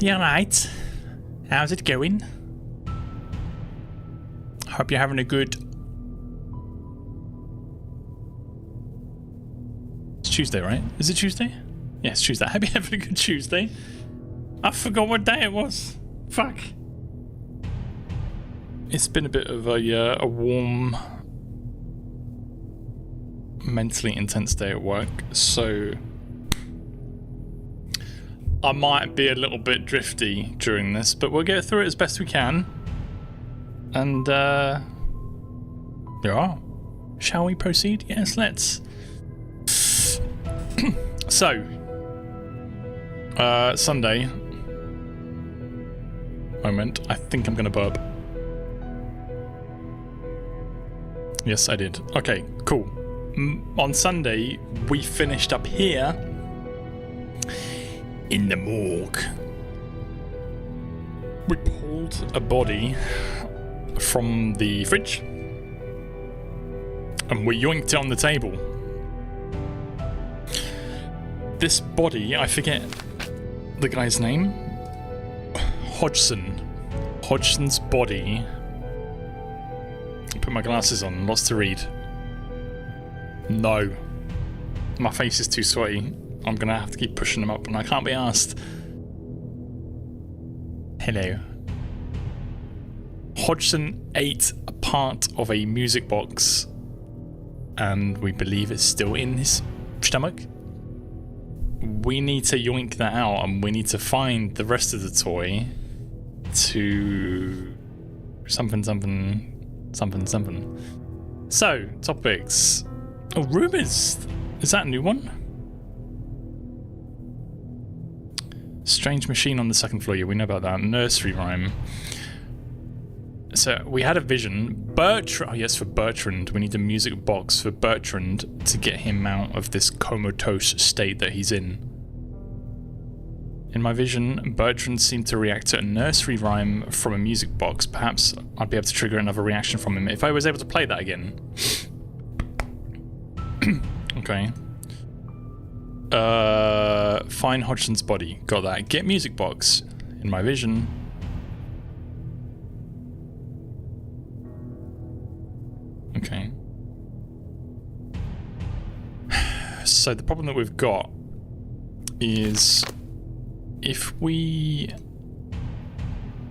You alright? How's it going? Hope you're having a good... It's Tuesday, right? Is it Tuesday? Yeah, it's Tuesday. Hope you're having a good Tuesday. I forgot what day it was. Fuck. It's been a bit of a warm, mentally intense day at work, so I might be a little bit drifty during this, but we'll get through it as best we can. And yeah, shall we proceed? Yes, let's. So, Sunday. Moment. I think I'm gonna burp. Yes, I did. Okay, cool. On Sunday, we finished up here in the morgue. We pulled a body from the fridge and we yoinked it on the table. This body, I forget the guy's name. Hodgson's body. Put my glasses on, lots to read. No. My face is too sweaty. I'm gonna have to keep pushing them up and I can't be asked. Hello. Hodgson ate a part of a music box and we believe it's still in his stomach. We need to yoink that out and we need to find the rest of the toy to something. So, topics. Oh, rumours. Is that a new one? Strange machine on the second floor. Yeah, we know about that. Nursery rhyme. So, we had a vision. Bertrand. Oh, yes, for Bertrand. We need a music box for Bertrand to get him out of this comatose state that he's in. In my vision, Bertrand seemed to react to a nursery rhyme from a music box. Perhaps I'd be able to trigger another reaction from him if I was able to play that again. Okay. Find Hodgson's body. Got that. Get music box. In my vision. Okay. So the problem that we've got is if we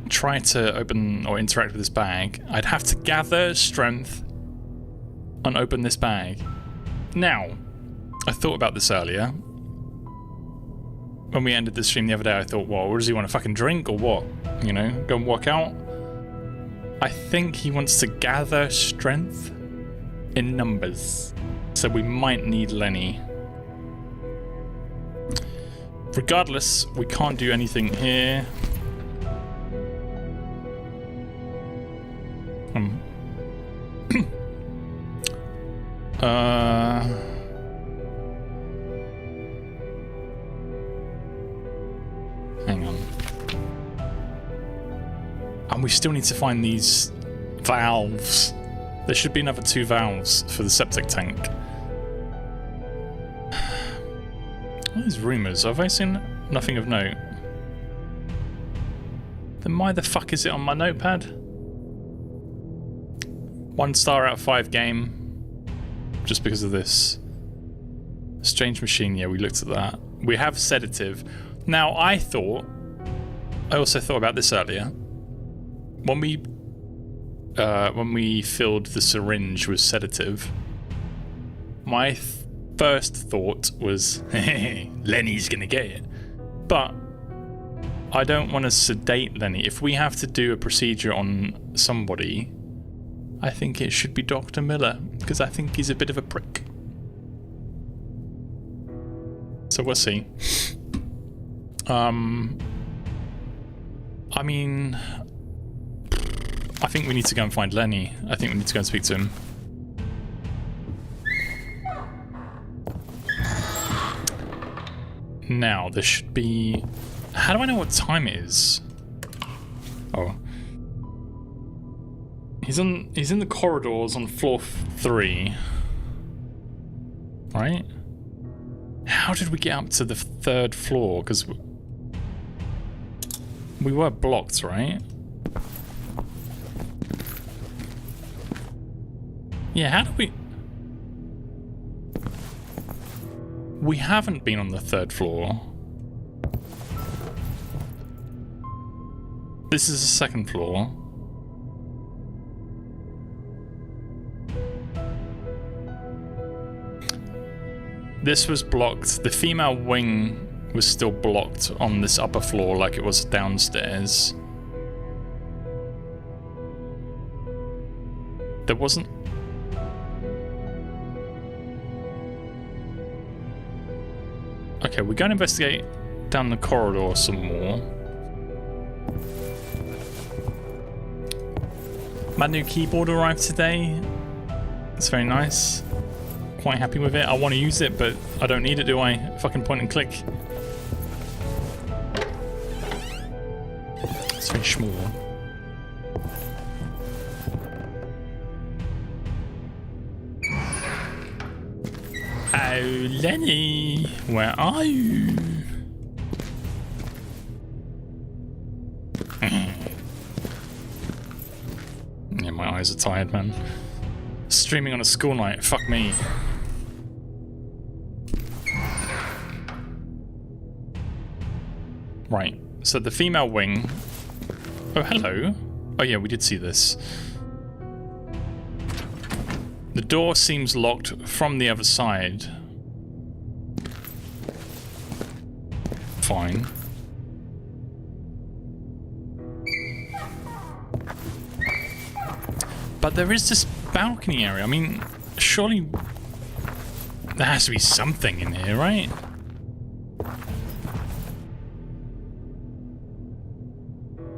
try to open or interact with this bag, I'd have to gather strength and open this bag. Now, I thought about this earlier. When we ended the stream the other day, I thought, well, does he want to fucking drink or what? You know, go and walk out? I think he wants to gather strength in numbers. So we might need Lenny. Regardless, we can't do anything here. Hang on. And we still need to find these valves. There should be another 2 valves for the septic tank. What is rumours? Have I seen nothing of note? Then why the fuck is it on my notepad? 1 star out of 5 game. Just because of this. Strange machine, yeah, we looked at that. We have sedative. Now, I also thought about this earlier. When we filled the syringe with sedative, my first thought was, Lenny's gonna get it. But I don't want to sedate Lenny. If we have to do a procedure on somebody, I think it should be Dr. Miller, because I think he's a bit of a prick. So we'll see. I mean, I think we need to go and find Lenny. I think we need to go and speak to him. Now, there should be... How do I know what time it is? Oh. He's in the corridors on floor 3. Right? How did we get up to the 3rd floor? Because... We were blocked, right? Yeah, how do we... We haven't been on the 3rd floor. This is the 2nd floor. This was blocked. The female wing was still blocked on this upper floor like it was downstairs. There wasn't... Okay, we're going to investigate down the corridor some more. My new keyboard arrived today. It's very nice. Quite happy with it. I want to use it, but I don't need it, do I? Fucking point and click. It's very small. Oh, Lenny, where are you? Yeah, my eyes are tired, man. Streaming on a school night, fuck me. Right, so the female wing... Oh, hello. Oh yeah, we did see this. The door seems locked from the other side. Fine. But there is this balcony area. I mean, surely there has to be something in here, right?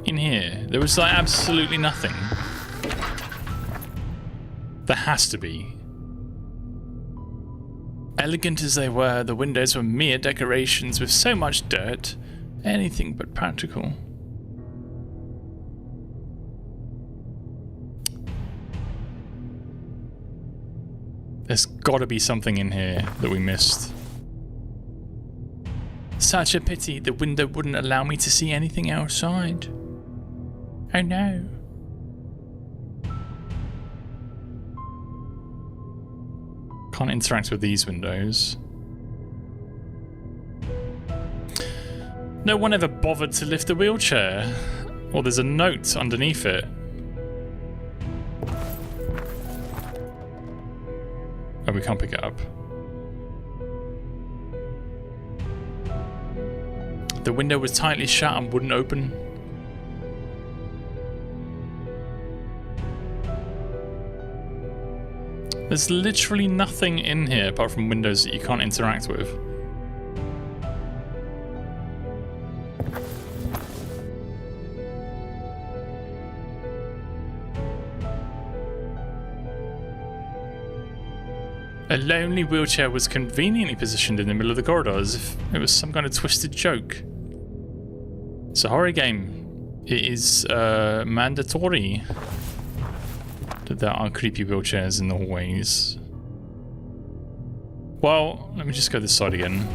In here, there was like absolutely nothing. There has to be. Elegant as they were, the windows were mere decorations with so much dirt. Anything but practical. There's gotta be something in here that we missed. Such a pity the window wouldn't allow me to see anything outside. Oh no. Can't interact with these windows. No one ever bothered to lift a wheelchair. Or there's a note underneath it. Oh, we can't pick it up. The window was tightly shut and wouldn't open. There's literally nothing in here apart from windows that you can't interact with. A lonely wheelchair was conveniently positioned in the middle of the corridor as if it was some kind of twisted joke. It's a horror game. It is mandatory that there are creepy wheelchairs in the hallways. Well, let me just go this side again.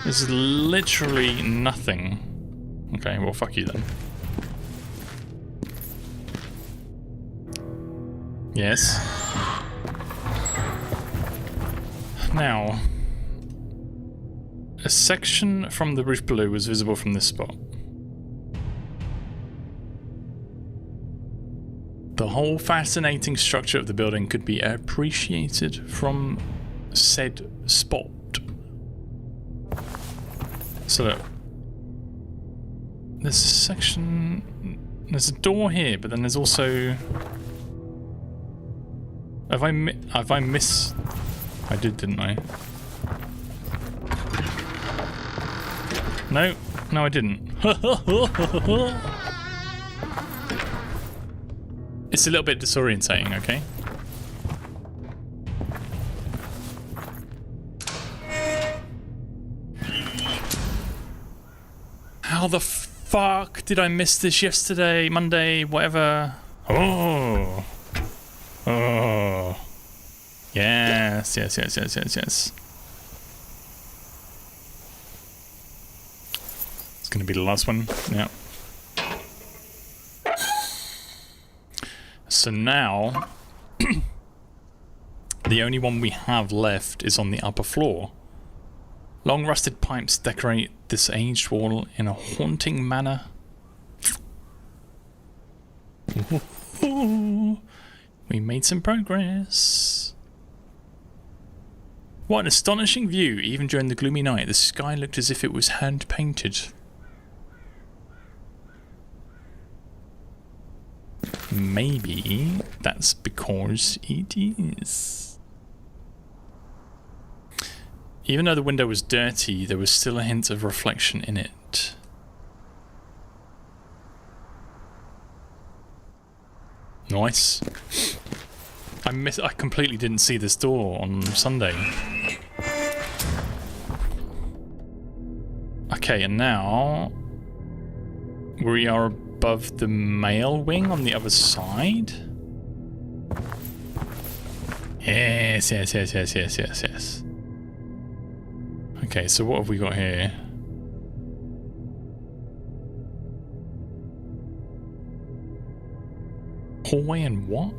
There's literally nothing. Okay, well, fuck you then. Yes. Now, a section from the roof below was visible from this spot. The whole fascinating structure of the building could be appreciated from said spot. So look, there's a section, there's a door here, but then there's also... Have I missed? I did, didn't I? No, I didn't. It's a little bit disorientating, okay? How the fuck did I miss this yesterday, Monday, whatever? Oh. Oh. Yes. going to be the last one. Yeah. So now, the only one we have left is on the upper floor. Long rusted pipes decorate this aged wall in a haunting manner. We made some progress. What an astonishing view. Even during the gloomy night, the sky looked as if it was hand-painted. Maybe that's because it is. Even though the window was dirty, there was still a hint of reflection in it. Nice. I completely didn't see this door on Sunday. Okay, and now we are above the male wing on the other side. Yes. Okay, so what have we got here? Hallway and what?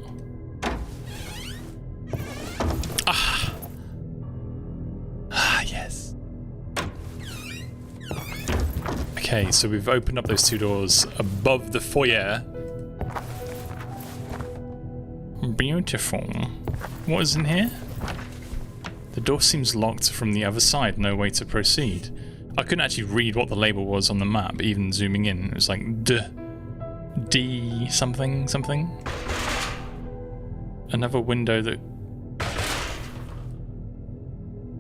Yes. Okay, so we've opened up those two doors above the foyer. Beautiful. What is in here? The door seems locked from the other side, no way to proceed. I couldn't actually read what the label was on the map, even zooming in. It was like D something something. Another window that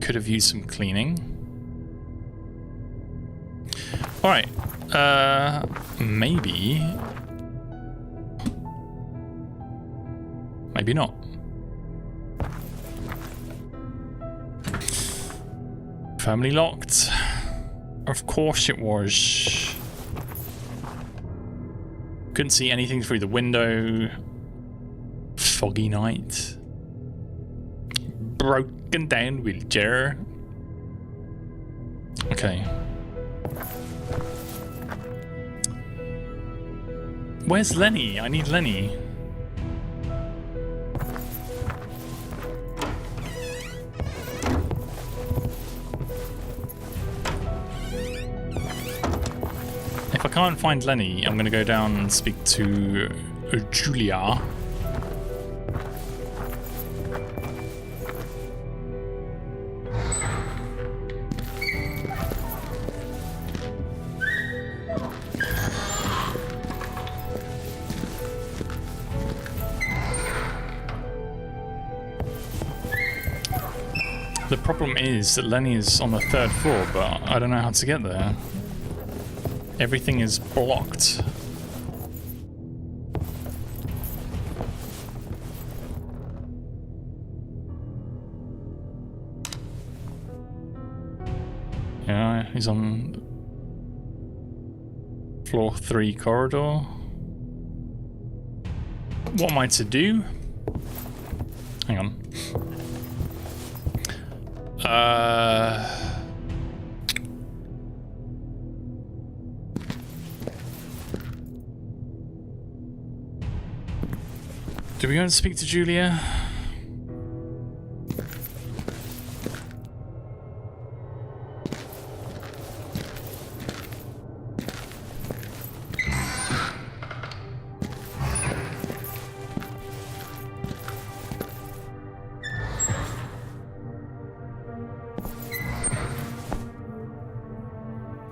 could have used some cleaning. Alright, maybe not. Firmly locked. Of course it was. Couldn't see anything through the window. Foggy night. Broken down wheelchair. Okay. Where's Lenny? I need Lenny. If I can't find Lenny, I'm going to go down and speak to Julia. The problem is that Lenny is on the 3rd floor, but I don't know how to get there. Everything is blocked. Yeah, he's on floor 3 corridor. What am I to do? Hang on. Do we go and speak to Julia?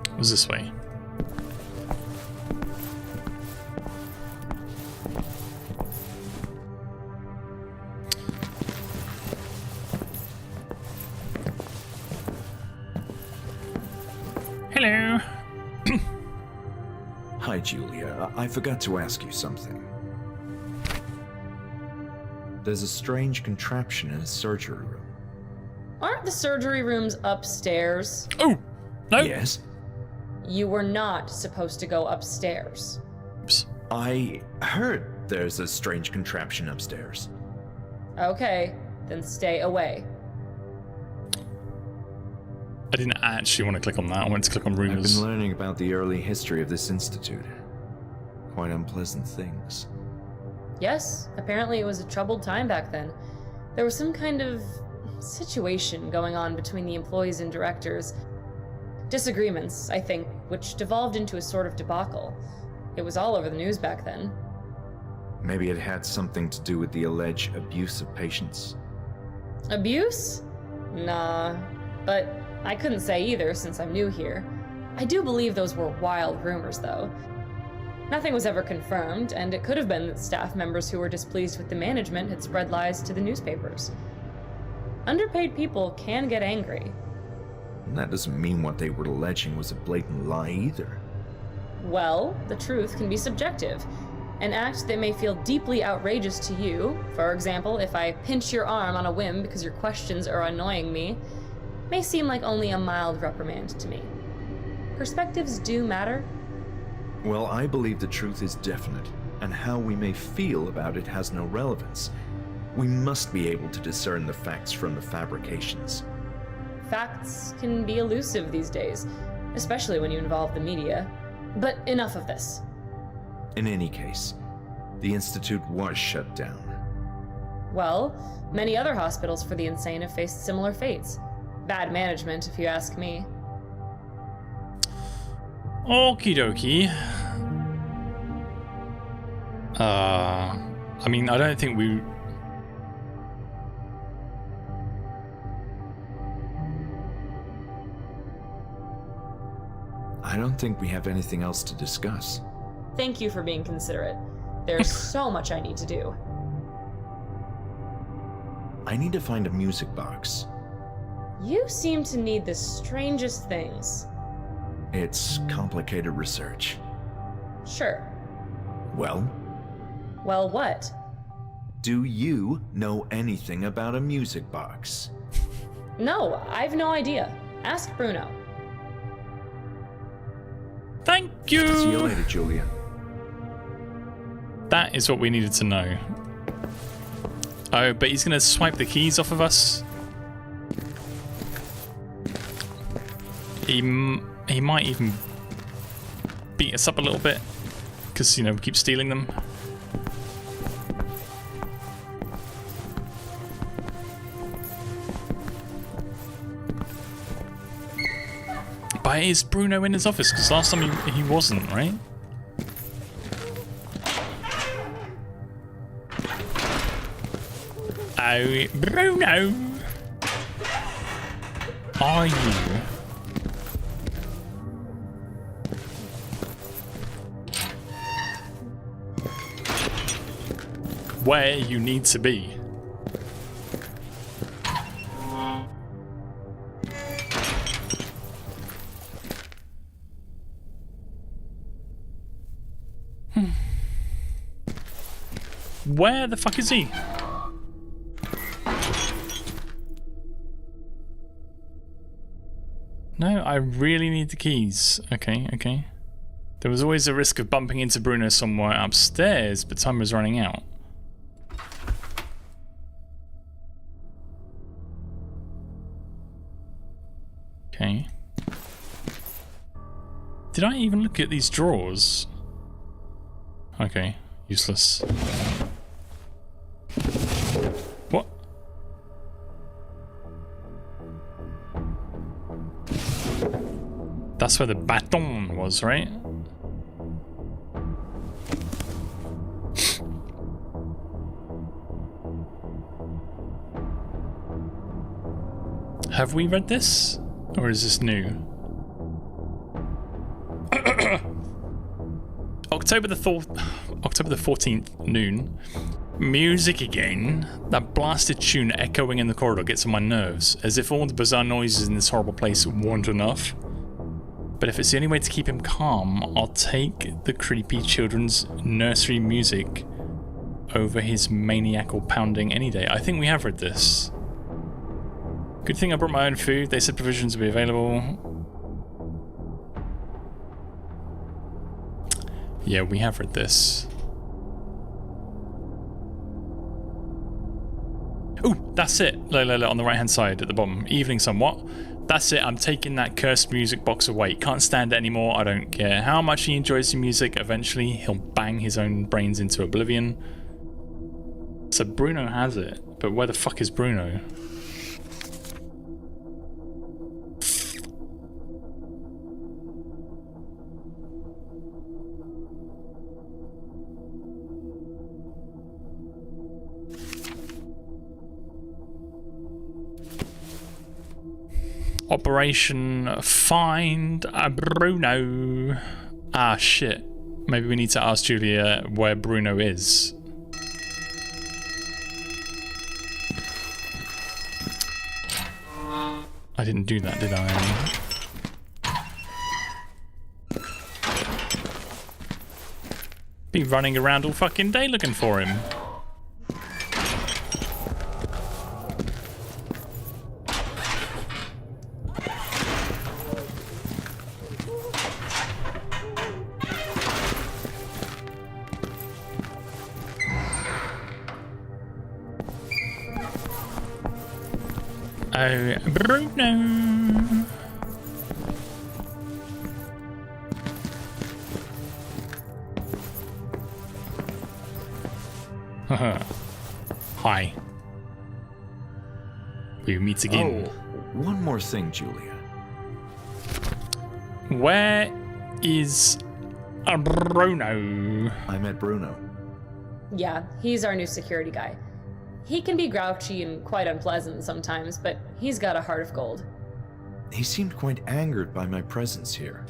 It was this way. Hello. Hi, Julia. I forgot to ask you something. There's a strange contraption in a surgery room. Aren't the surgery rooms upstairs? Oh, no. Yes. You were not supposed to go upstairs. Oops. I heard there's a strange contraption upstairs. Okay, then stay away. I didn't actually want to click on that. I wanted to click on I've rumors. been learning about the early history of this institute. Quite unpleasant things. Yes, apparently it was a troubled time back then. There was some kind of situation going on between the employees and directors. Disagreements, I think, which devolved into a sort of debacle. It was all over the news back then. Maybe it had something to do with the alleged abuse of patients. Abuse? Nah, but I couldn't say either since I'm new here. I do believe those were wild rumors, though. Nothing was ever confirmed, and it could have been that staff members who were displeased with the management had spread lies to the newspapers. Underpaid people can get angry. And that doesn't mean what they were alleging was a blatant lie either. Well, the truth can be subjective. An act that may feel deeply outrageous to you, for example, if I pinch your arm on a whim because your questions are annoying me, may seem like only a mild reprimand to me. Perspectives do matter. Well, I believe the truth is definite, and how we may feel about it has no relevance. We must be able to discern the facts from the fabrications. Facts can be elusive these days, especially when you involve the media. But enough of this. In any case, the Institute was shut down. Well, many other hospitals for the insane have faced similar fates. Bad management, if you ask me. Okie dokie. I mean, I don't think we... I don't think we have anything else to discuss. Thank you for being considerate. There's so much I need to do. I need to find a music box. You seem to need the strangest things. It's complicated research. Sure. Well, Well, what? do you know anything about a music box? No, I've no idea. Ask Bruno. Thank you! See you later, Julia. That is what we needed to know. Oh, but he's going to swipe the keys off of us. He might even beat us up a little bit. Because, you know, we keep stealing them. But is Bruno in his office? Because last time he wasn't, right? Oh, Bruno! Are you? Where you need to be. Where the fuck is he? No, I really need the keys. Okay, okay. There was always a risk of bumping into Bruno somewhere upstairs, but time was running out. Okay. Did I even look at these drawers? Okay, useless. What? That's where the baton was, right? Have we read this? Or is this new? October the 14th, noon. Music again. That blasted tune echoing in the corridor gets on my nerves, as if all the bizarre noises in this horrible place weren't enough. But if it's the only way to keep him calm, I'll take the creepy children's nursery music over his maniacal pounding any day. I think we have read this. Good thing I brought my own food. They said provisions would be available. Yeah, we have read this. Ooh, that's it. Look, on the right hand side at the bottom. Evening somewhat. That's it, I'm taking that cursed music box away. Can't stand it anymore, I don't care how much he enjoys the music. Eventually, he'll bang his own brains into oblivion. So Bruno has it, but where the fuck is Bruno? Operation Find Bruno. Ah, shit. Maybe we need to ask Julia where Bruno is. I didn't do that, did I? Be running around all fucking day looking for him. Oh, Bruno. Hi. We meet again. Oh, one more thing, Julia. Where is Bruno? I met Bruno. Yeah, he's our new security guy. He can be grouchy and quite unpleasant sometimes, but he's got a heart of gold. He seemed quite angered by my presence here.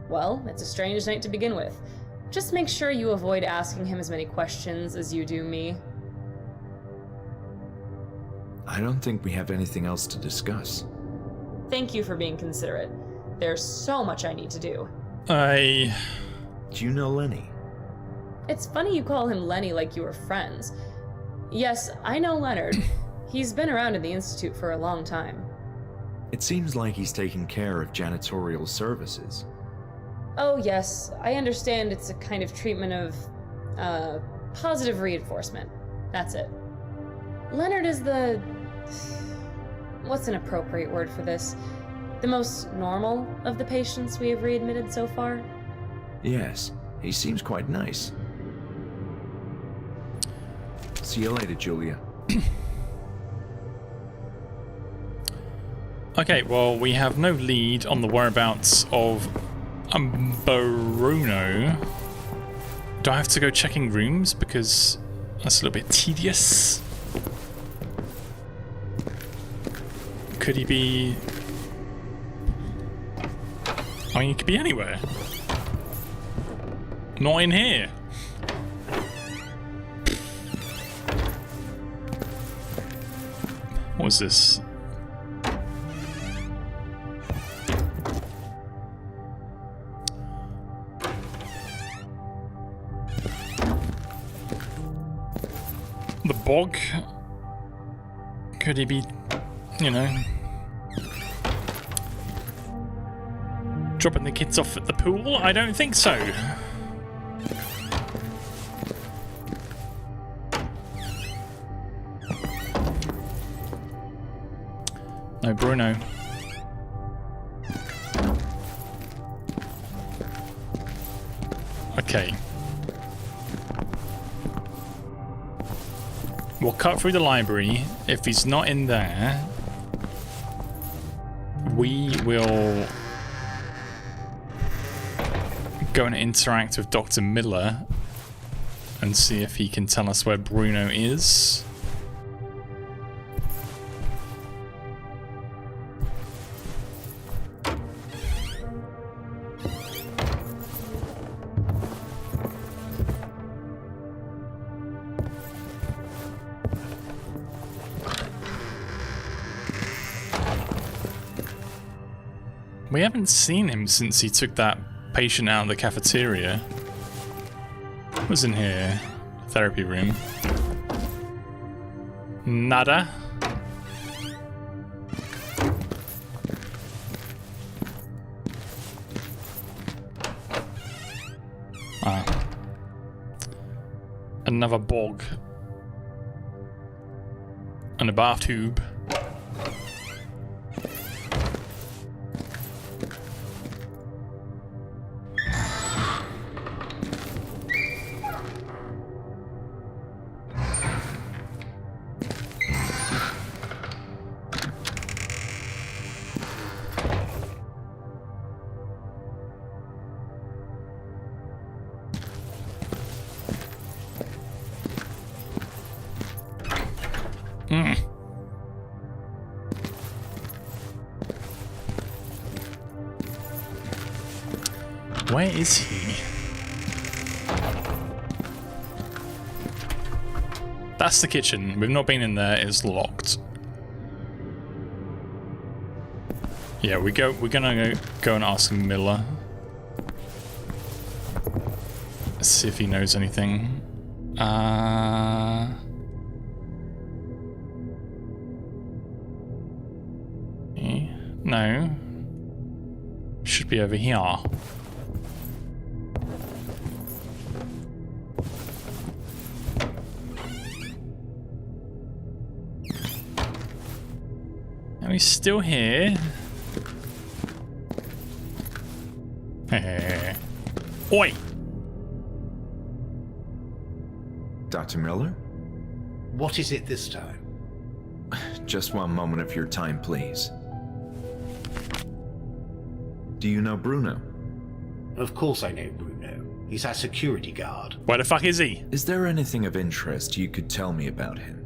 Well, it's a strange night to begin with. Just make sure you avoid asking him as many questions as you do me. I don't think we have anything else to discuss. Thank you for being considerate. There's so much I need to do. Do you know Lenny? It's funny you call him Lenny like you were friends. Yes, I know Leonard. He's been around in the Institute for a long time. It seems like he's taking care of janitorial services. Oh yes, I understand it's a kind of treatment of, positive reinforcement. That's it. Leonard is the... what's an appropriate word for this? The most normal of the patients we have readmitted so far? Yes, he seems quite nice. See you later, Julia. Okay, well, we have no lead on the whereabouts of Bruno. Do I have to go checking rooms? Because that's a little bit tedious. Could he be... I mean, he could be anywhere. Not in here. What was this? The bog? Could he be, you know, dropping the kids off at the pool? I don't think so. No Bruno. Okay. We'll cut through the library. If he's not in there, we will go and interact with Dr. Miller and see if he can tell us where Bruno is. We haven't seen him since he took that patient out of the cafeteria. What was in here? Therapy room. Nada. Ah. Another bog. And a bath tube. Where is he? That's the kitchen. We've not been in there. It's locked. Yeah, we're gonna go and ask Miller. Let's see if he knows anything. No. Should be over here. And he's still here. Oi! Dr. Miller? What is it this time? Just one moment of your time, please. Do you know Bruno? Of course I know Bruno. He's our security guard. Where the fuck is he? Is there anything of interest you could tell me about him?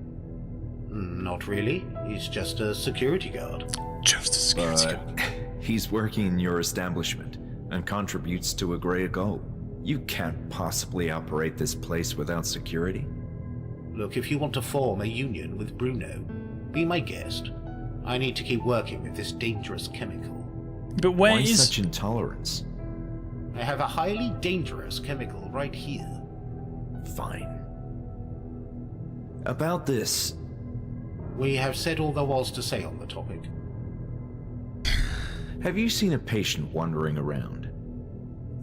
Not really. He's just a security guard. Just a security guard. He's working in your establishment and contributes to a greater goal. You can't possibly operate this place without security. Look, if you want to form a union with Bruno, be my guest. I need to keep working with this dangerous chemical. But where Why is... such intolerance? I have a highly dangerous chemical right here. Fine. About this, We have said all there was to say on the topic. have you seen a patient wandering around?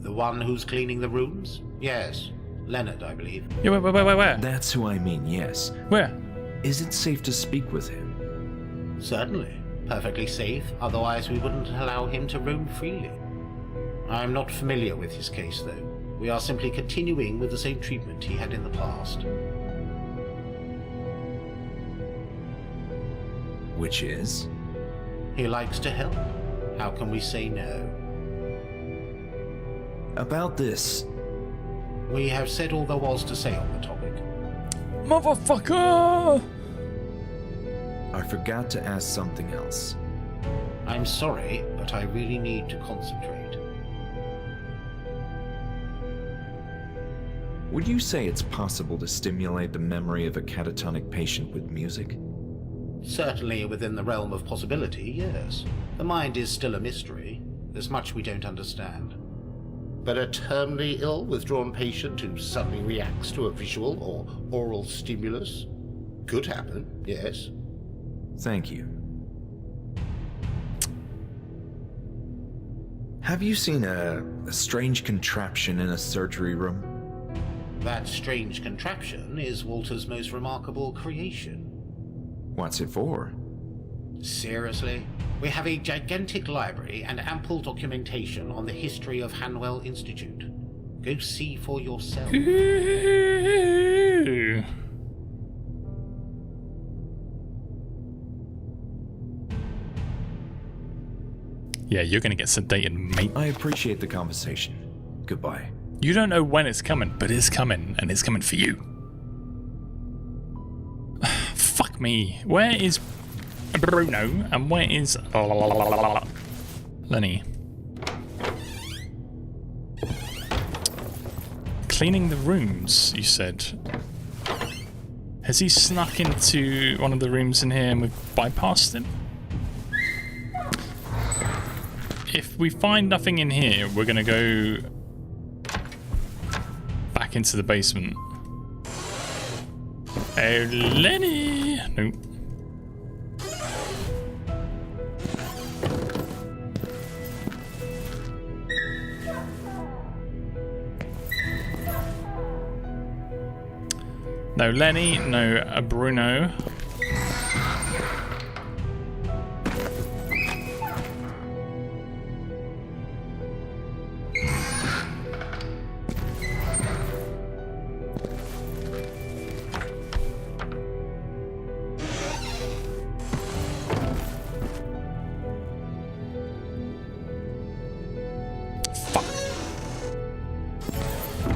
The one who's cleaning the rooms? Yes. Leonard, I believe. Yeah, where? That's who I mean, yes. Where? Is it safe to speak with him? Certainly. Perfectly safe, otherwise we wouldn't allow him to roam freely. I'm not familiar with his case, though. We are simply continuing with the same treatment he had in the past. Which is? He likes to help. How can we say no? About this, We have said all there was to say on the topic. Motherfucker! I forgot to ask something else. I'm sorry, but I really need to concentrate. Would you say it's possible to stimulate the memory of a catatonic patient with music? Certainly within the realm of possibility, yes. The mind is still a mystery. There's much we don't understand. But a terminally ill, withdrawn patient who suddenly reacts to a visual or oral stimulus? Could happen, yes. Thank you. Have you seen a strange contraption in a surgery room? That strange contraption is Walter's most remarkable creation. What's it for? Seriously? We have a gigantic library and ample documentation on the history of Hanwell Institute. Go see for yourself. Ooh. Yeah, you're gonna get sedated, mate. I appreciate the conversation. Goodbye. You don't know when it's coming, but it's coming, and it's coming for you. Fuck me. Where is Bruno, and where is Lenny? Cleaning the rooms, you said. Has he snuck into one of the rooms in here and we've bypassed him? If we find nothing in here, we're gonna go back into the basement. Oh, Lenny! Nope. No Lenny, no Bruno.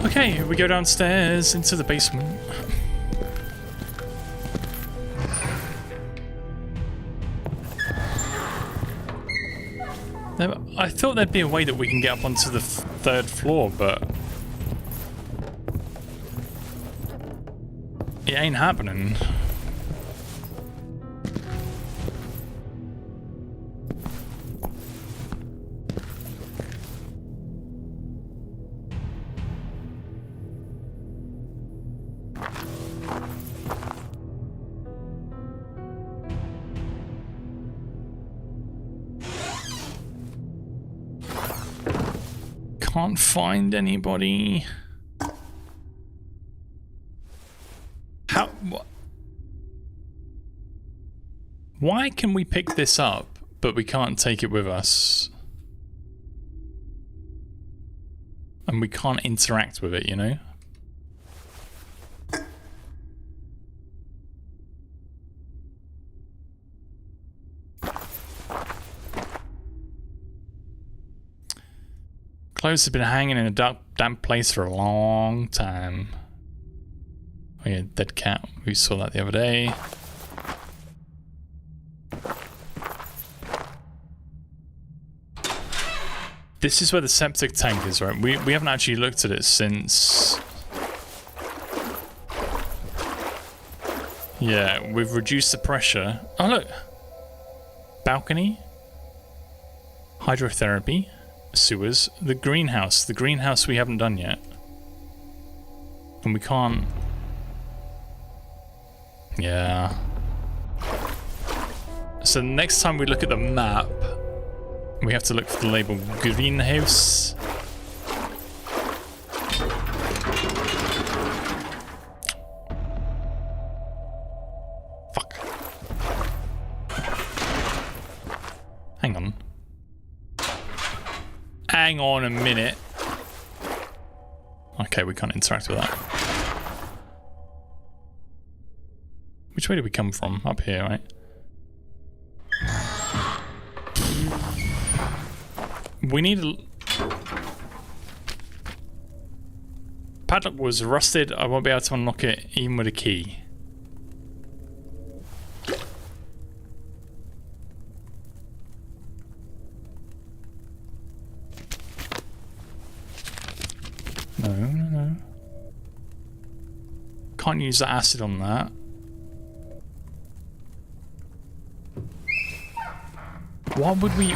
Okay, we go downstairs into the basement. I thought there'd be a way that we can get up onto the third floor, but it ain't happening. Can't find anybody. How? Why can we pick this up, but we can't take it with us? And we can't interact with it, you know? Clothes have been hanging in a dark, damp place for a long time. Oh yeah, dead cat. We saw that the other day. This is where the septic tank is, right? We haven't actually looked at it since... Yeah, we've reduced the pressure. Oh look! Balcony. Hydrotherapy. Sewers. The greenhouse. The greenhouse we haven't done yet. And we can't... Yeah. So next time we look at the map, we have to look for the label greenhouse. Fuck. Hang on. Hang on a minute. Okay, we can't interact with that. Which way did we come from? Up here, right? We need a... Padlock was rusted. I won't be able to unlock it even with a key. No. Can't use the acid on that. What would we...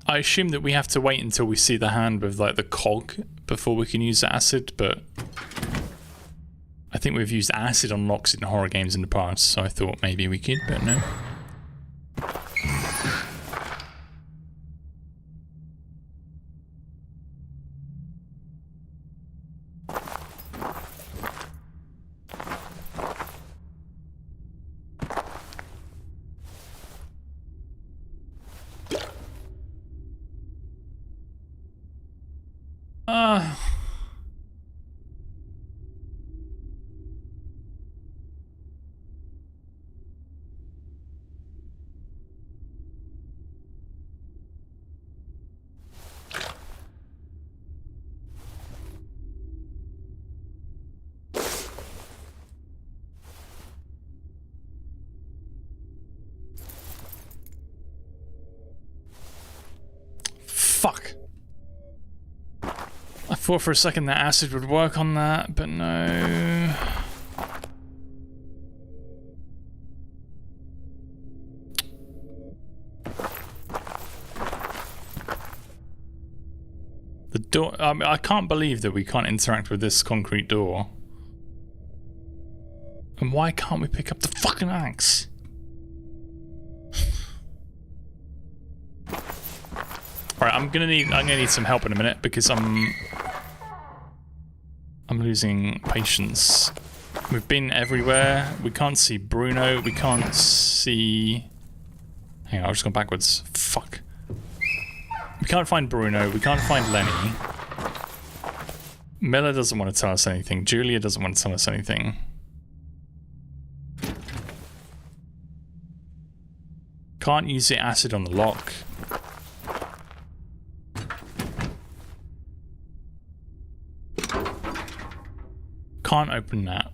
I assume that we have to wait until we see the hand with like the cog before we can use the acid, but I think we've used acid on locks in horror games in the past, so I thought maybe we could, but no. Fuck. I thought for a second that acid would work on that, but no. The door... I can't believe that we can't interact with this concrete door. And why can't we pick up the fucking axe? Alright, I'm gonna need some help in a minute because I'm losing patience. We've been everywhere. We can't see Bruno. We can't see... Hang on, I've just gone backwards. Fuck. We can't find Bruno. We can't find Lenny. Miller doesn't want to tell us anything. Julia doesn't want to tell us anything. Can't use the acid on the lock. Can't open that.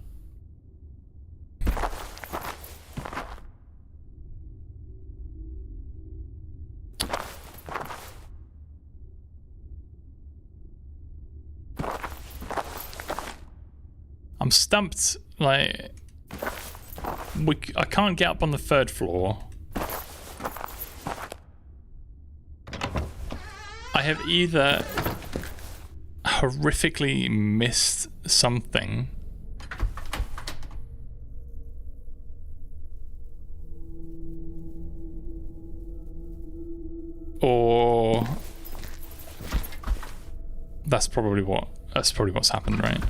I'm stumped. Like, I can't get up on the 3rd floor. I have either horrifically missed something, or that's probably what's happened, right?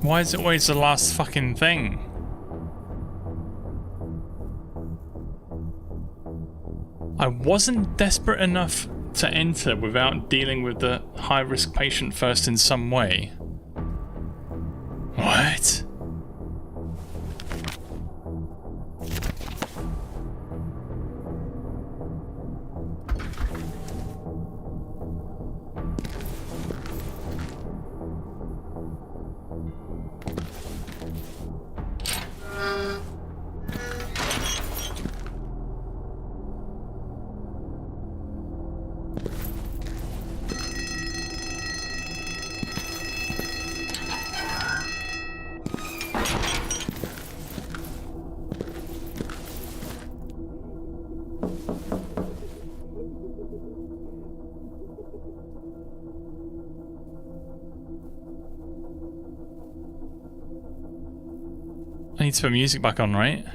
Why is it always the last fucking thing? I wasn't desperate enough to enter without dealing with the high-risk patient first in some way. What? I need to put music back on, right?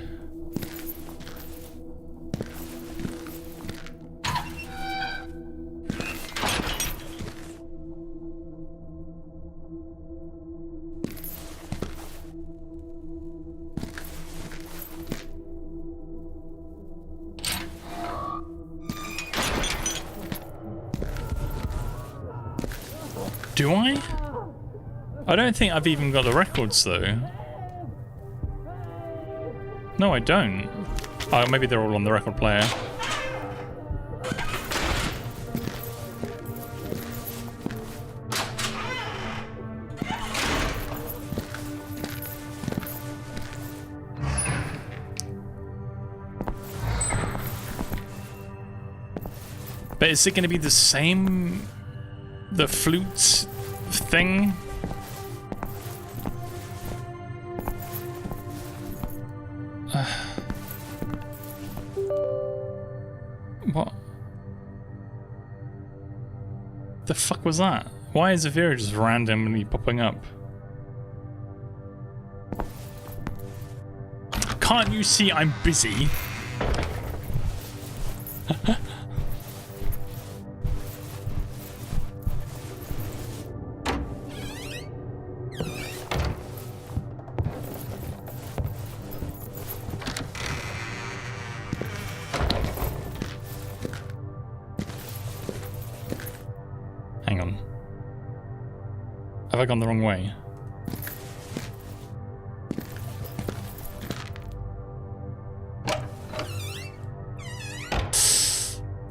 Do I? I don't think I've even got the records though. No, I don't. Oh, maybe they're all on the record player. But is it going to be the same... the flute thing? What? The fuck was that? Why is Vera just randomly popping up? Can't you see I'm busy? Hang on. Have I gone the wrong way?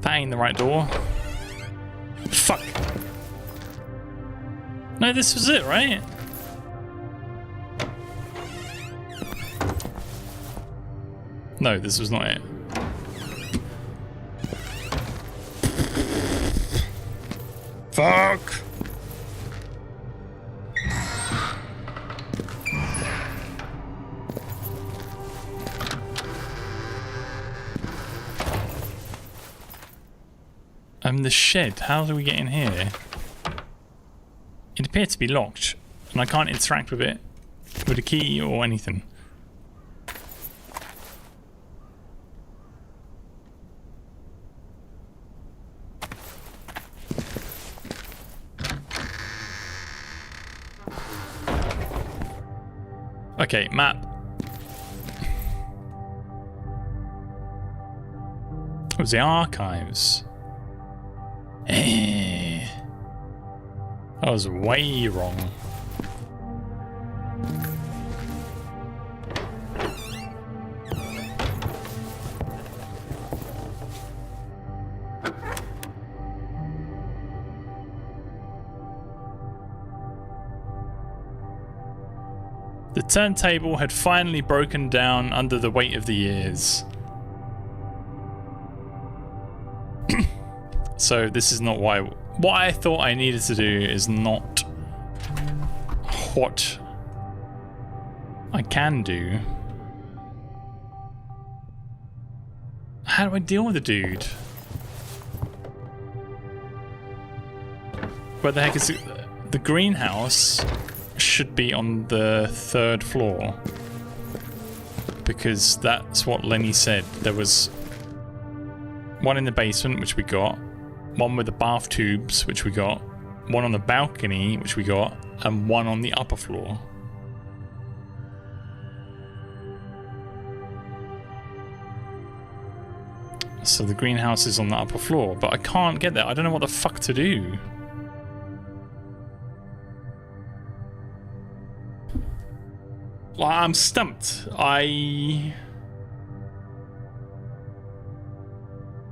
That ain't the right door. Fuck. No, this was it, right? No, this was not it. Fuck! The shed. How do we get in here? It appears to be locked, and I can't interact with it with a key or anything. Okay, map. was the archives. I was way wrong. The turntable had finally broken down under the weight of the years. So this is not why... What I thought I needed to do is not what I can do. How do I deal with the dude? Where the heck is it? The greenhouse should be on the 3rd floor, because that's what Lenny said. There was one in the basement, which we got, one with the bath tubes, which we got, one on the balcony, which we got, and one on the upper floor. So the greenhouse is on the upper floor, but I can't get there. I don't know what the fuck to do. Well, I'm stumped.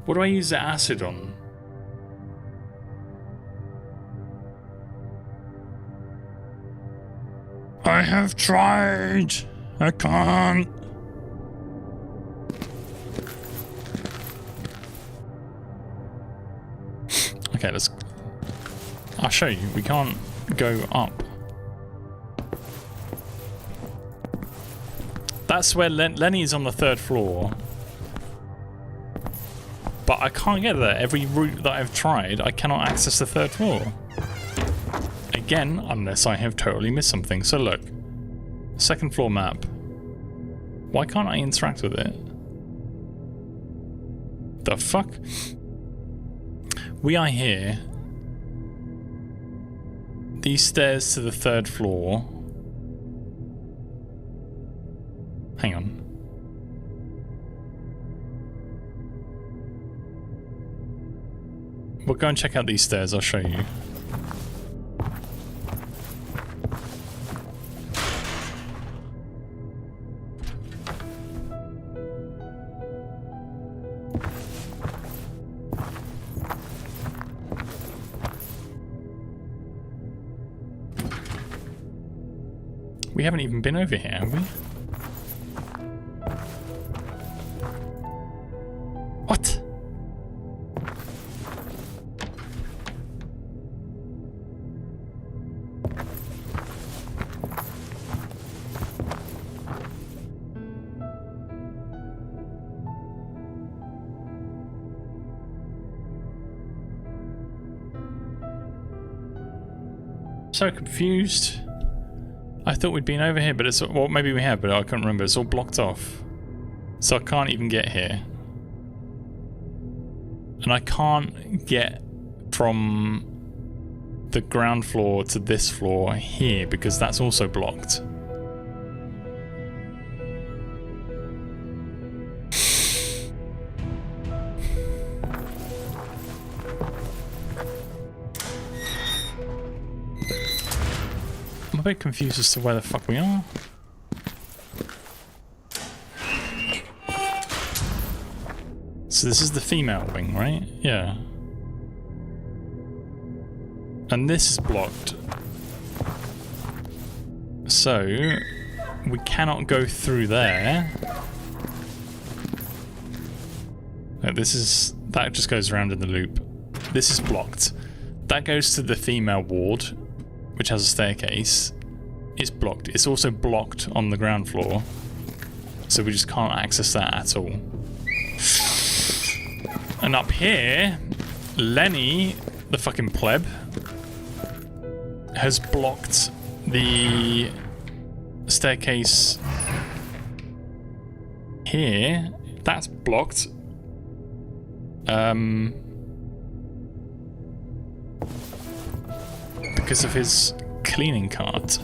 What do I use the acid on? I have tried. I can't. Okay, I'll show you. We can't go up. That's where Lenny is on the 3rd floor. But I can't get there. Every route that I've tried, I cannot access the 3rd floor. Again, unless I have totally missed something. So look. 2nd floor map. Why can't I interact with it? The fuck? We are here. These stairs to the 3rd floor. Hang on. We'll go and check out these stairs, I'll show you. We haven't even been over here, have we? What? So confused. I thought we'd been over here, but it's... Well, maybe we have, but I can't remember. It's all blocked off. So I can't even get here. And I can't get from the ground floor to this floor here, because that's also blocked. I'm a bit confused as to where the fuck we are. So this is the female wing, right? Yeah. And this is blocked. So we cannot go through there. No, that just goes around in the loop. This is blocked. That goes to the female ward, which has a staircase. It's blocked. It's also blocked on the ground floor. So we just can't access that at all. And up here, Lenny, the fucking pleb, has blocked the staircase here. That's blocked. Because of his cleaning cart.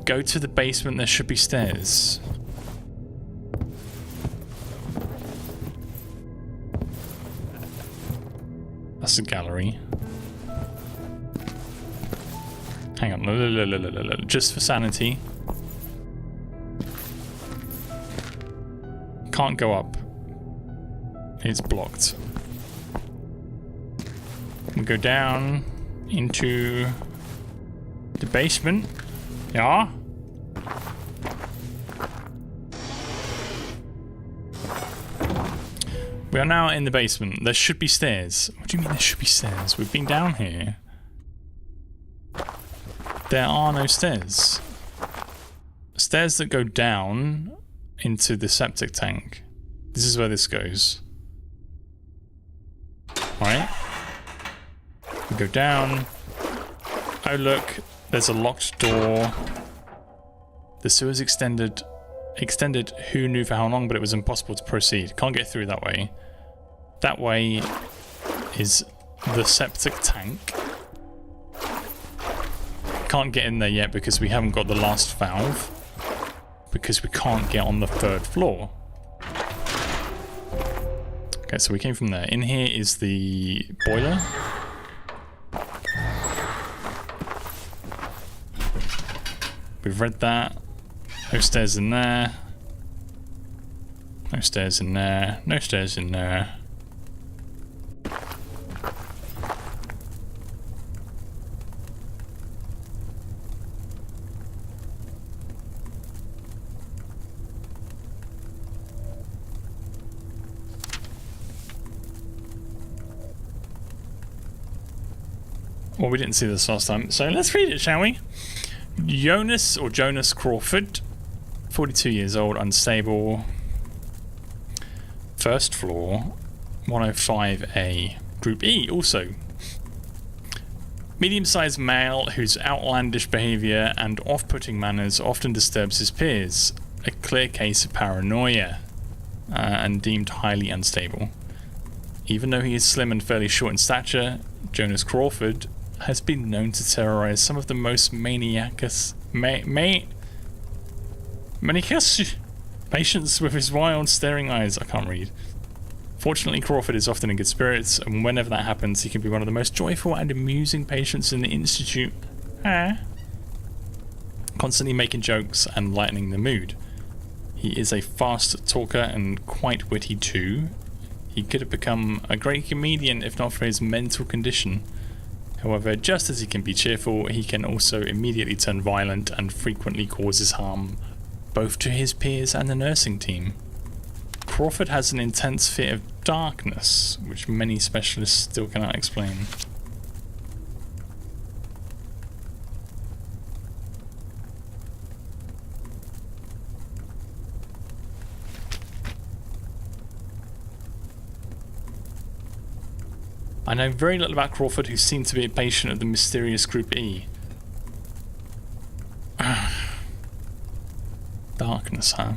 Go to the basement, there should be stairs. That's a gallery. Hang on, just for sanity. Can't go up. It's blocked. We go down into the basement. Yeah. We are now in the basement. There should be stairs. What do you mean there should be stairs? We've been down here. There are no stairs. Stairs that go down into the septic tank. This is where this goes. Alright. We go down. Oh look, there's a locked door. The sewer's extended who knew for how long, but it was impossible to proceed. Can't get through that way. That way is the septic tank. Can't get in there yet because we haven't got the last valve. Because we can't get on the 3rd floor. Okay, so we came from there. In here is the boiler. We've read that. No stairs in there. No stairs in there. No stairs in there. Well, we didn't see this last time, so let's read it, shall we? Jonas Crawford, 42 years old, unstable. 1st floor, 105A. Group E, also. Medium-sized male whose outlandish behaviour and off-putting manners often disturbs his peers. A clear case of paranoia, and deemed highly unstable. Even though he is slim and fairly short in stature, Jonas Crawford has been known to terrorize some of the most maniacous patients with his wild, staring eyes. I can't read. Fortunately, Crawford is often in good spirits, and whenever that happens, he can be one of the most joyful and amusing patients in the institute. Constantly making jokes and lightening the mood. He is a fast talker and quite witty too. He could have become a great comedian if not for his mental condition. However, just as he can be cheerful, he can also immediately turn violent and frequently causes harm both to his peers and the nursing team. Crawford has an intense fear of darkness, which many specialists still cannot explain. I know very little about Crawford, who seemed to be a patient of the mysterious Group E. Darkness, huh?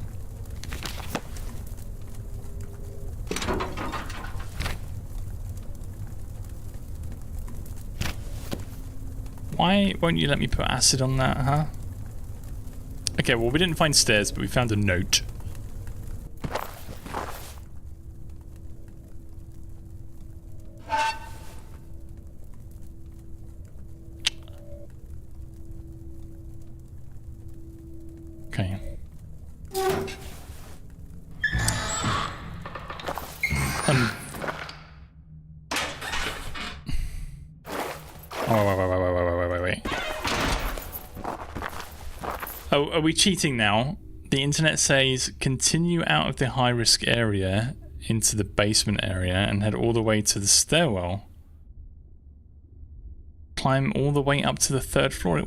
Why won't you let me put acid on that, huh? Okay, well, we didn't find stairs, but we found a note. Okay. Oh, wait. Oh, are we cheating now? The internet says continue out of the high-risk area into the basement area and head all the way to the stairwell. Climb all the way up to the 3rd floor.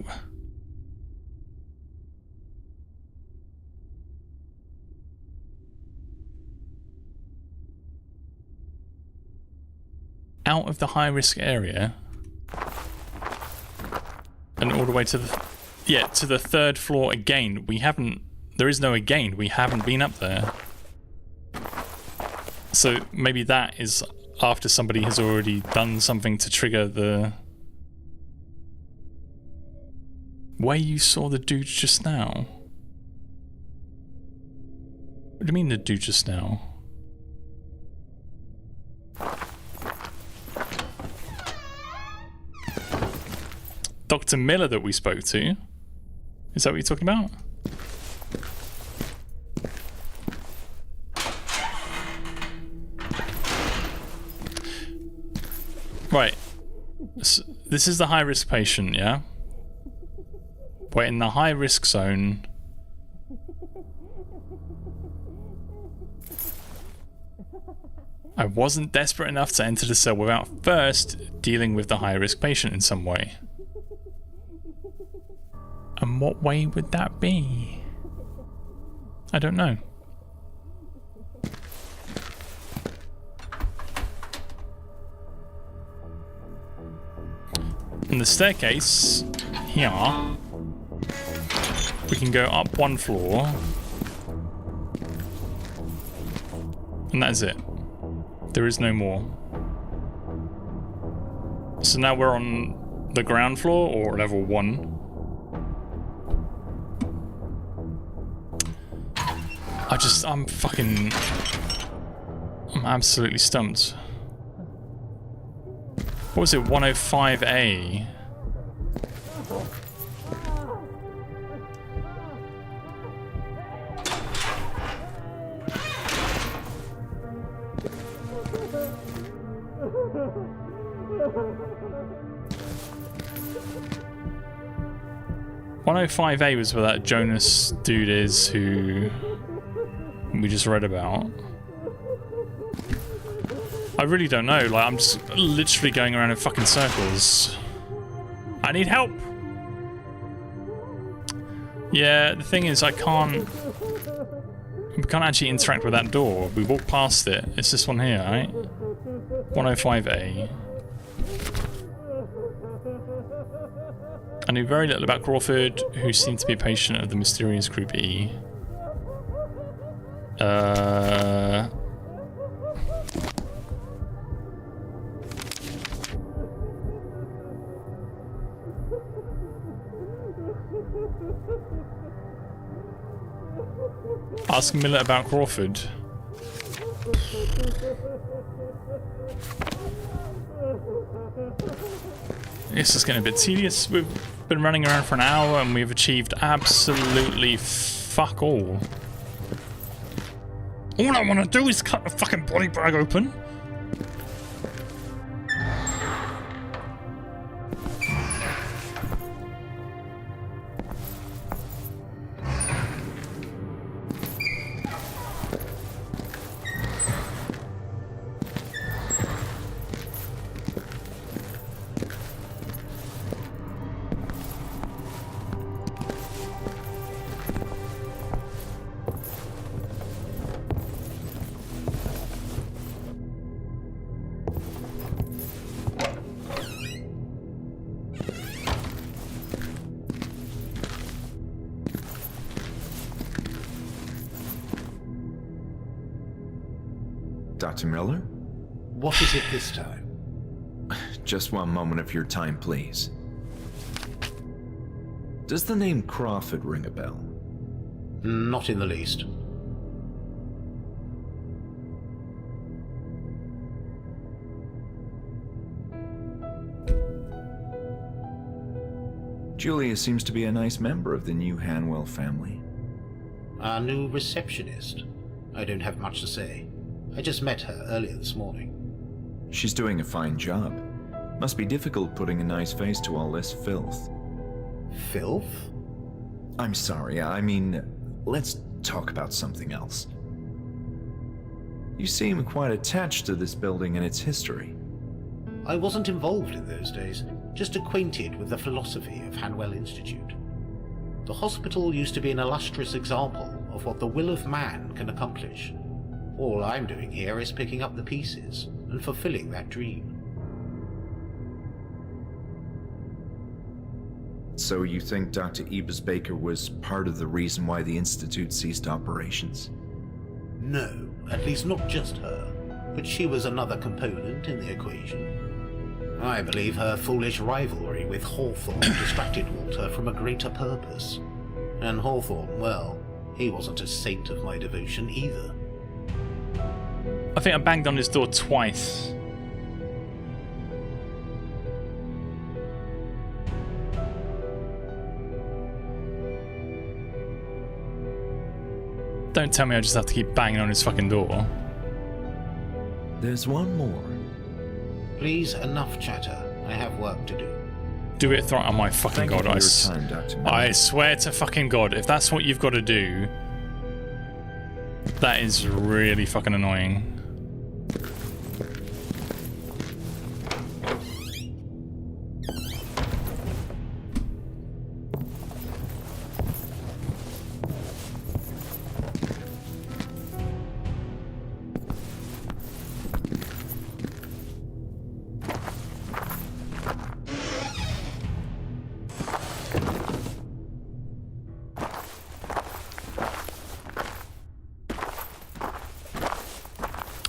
Out of the high-risk area and all the way to the to the 3rd floor again. There is no again, we haven't been up there. So maybe that is after somebody has already done something to trigger the... Where you saw the dude just now? What do you mean the dude just now? Dr. Miller that we spoke to. Is that what you're talking about? Right. So this is the high-risk patient, yeah? We're in the high-risk zone. I wasn't desperate enough to enter the cell without first dealing with the high-risk patient in some way. And what way would that be? I don't know. And the staircase here, we can go up one floor, and that is it. There is no more. So now we're on the ground floor, or level 1. I'm absolutely stumped. What was it, 105A? .105A was where that Jonas dude is who we just read about. I really don't know, like I'm just literally going around in fucking circles. I need help! Yeah, the thing is we can't actually interact with that door. We walked past it. It's this one here, right? 105A. I knew very little about Crawford, who seemed to be a patient of the mysterious Group E. Ask Miller about Crawford. This is getting a bit tedious. We've been running around for an hour and we've achieved absolutely fuck all. All I want to do is cut the fucking body bag open. Dr. Miller? What is it this time? Just one moment of your time, please. Does the name Crawford ring a bell? Not in the least. Julia seems to be a nice member of the new Hanwell family. Our new receptionist. I don't have much to say. I just met her earlier this morning. She's doing a fine job. Must be difficult putting a nice face to all this filth. Filth? I'm sorry, I mean, let's talk about something else. You seem quite attached to this building and its history. I wasn't involved in those days, just acquainted with the philosophy of Hanwell Institute. The hospital used to be an illustrious example of what the will of man can accomplish. All I'm doing here is picking up the pieces and fulfilling that dream. So you think Dr. Ebus Baker was part of the reason why the Institute ceased operations? No, at least not just her, but she was another component in the equation. I believe her foolish rivalry with Hawthorne distracted Walter from a greater purpose. And Hawthorne, well, he wasn't a saint of my devotion either. I think I banged on his door twice. Don't tell me I just have to keep banging on his fucking door. There's one more. Please, enough chatter. I have work to do. Do it, oh my fucking Thank you god. for your time, Dr. Miller. I swear to fucking god, if that's what you've got to do, that is really fucking annoying.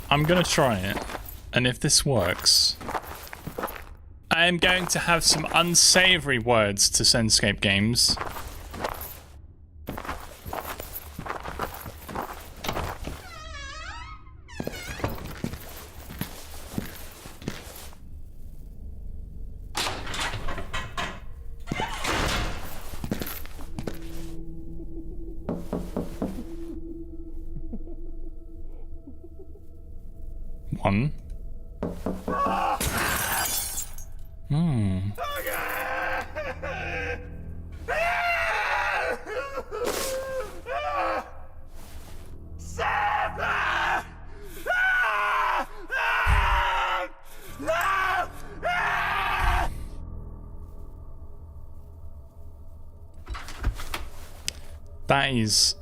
I'm gonna try it, and if this works, I am going to have some unsavory words to Senscape Games. One. That is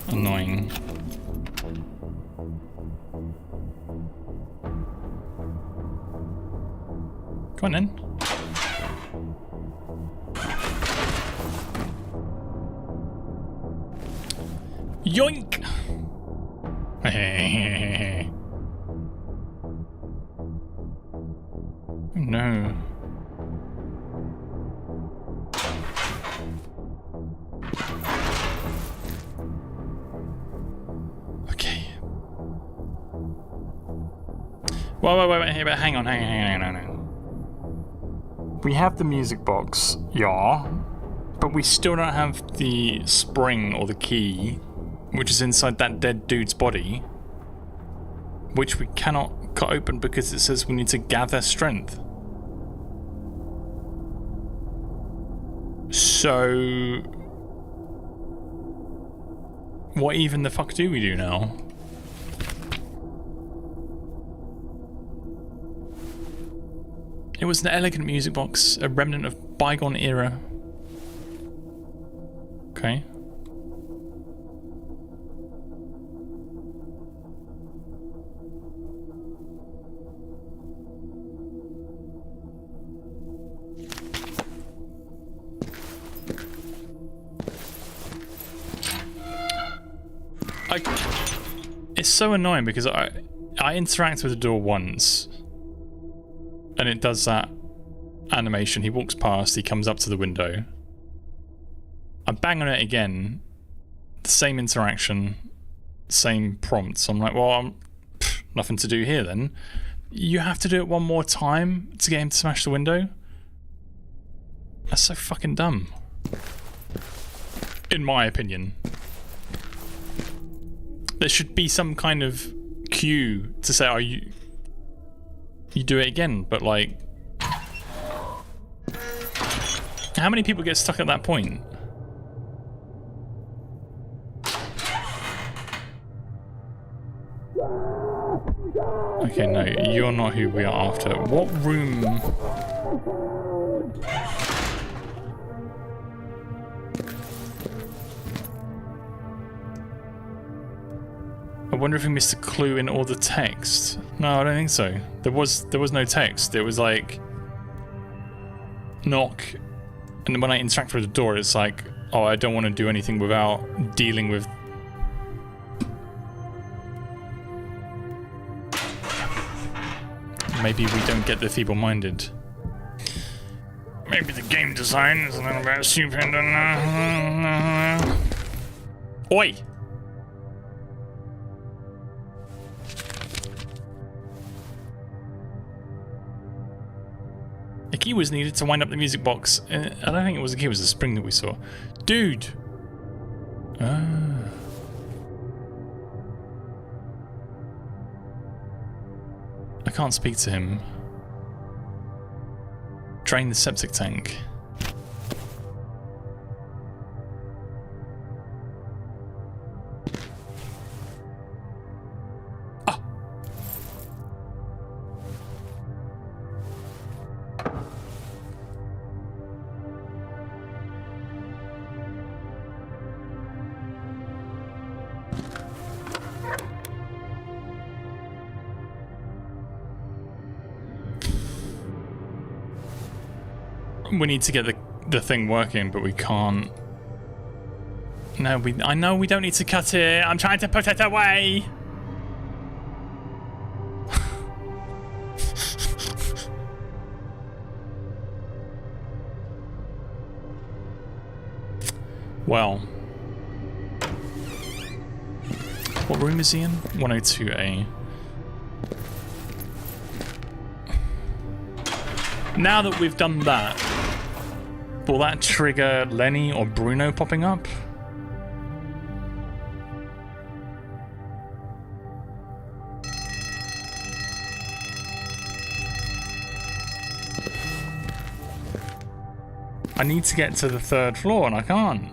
annoying. Come on in. Yoink! Oh no. Okay. Wait, hang on. We have the music box, yeah, but we still don't have the spring or the key, which is inside that dead dude's body, which we cannot cut open because it says we need to gather strength. So, what even the fuck do we do now? It was an elegant music box, a remnant of bygone era. Okay. It's so annoying because I interact with the door once and it does that animation. He walks past, he comes up to the window. I bang on it again, the same interaction, same prompt. So I'm like, well, nothing to do here then. You have to do it one more time to get him to smash the window? That's so fucking dumb. In my opinion. There should be some kind of cue to say, oh, you do it again, but like... How many people get stuck at that point? Okay, no, you're not who we are after. What room... I wonder if we missed a clue in all the text. No, I don't think so. There was no text. It was like knock, and then when I interact with the door, it's like, oh, I don't want to do anything without dealing with. Maybe we don't get the feeble-minded. Maybe the game design is a little bit stupid. Oi! It key was needed to wind up the music box. I don't think it was a key, it was a spring that we saw. Dude! I can't speak to him. Drain the septic tank. We need to get the thing working, but we can't. No, I know we don't need to cut it. I'm trying to put it away. Well. What room is he in? 102A. Now that we've done that, will that trigger Lenny or Bruno popping up? I need to get to the 3rd floor and I can't.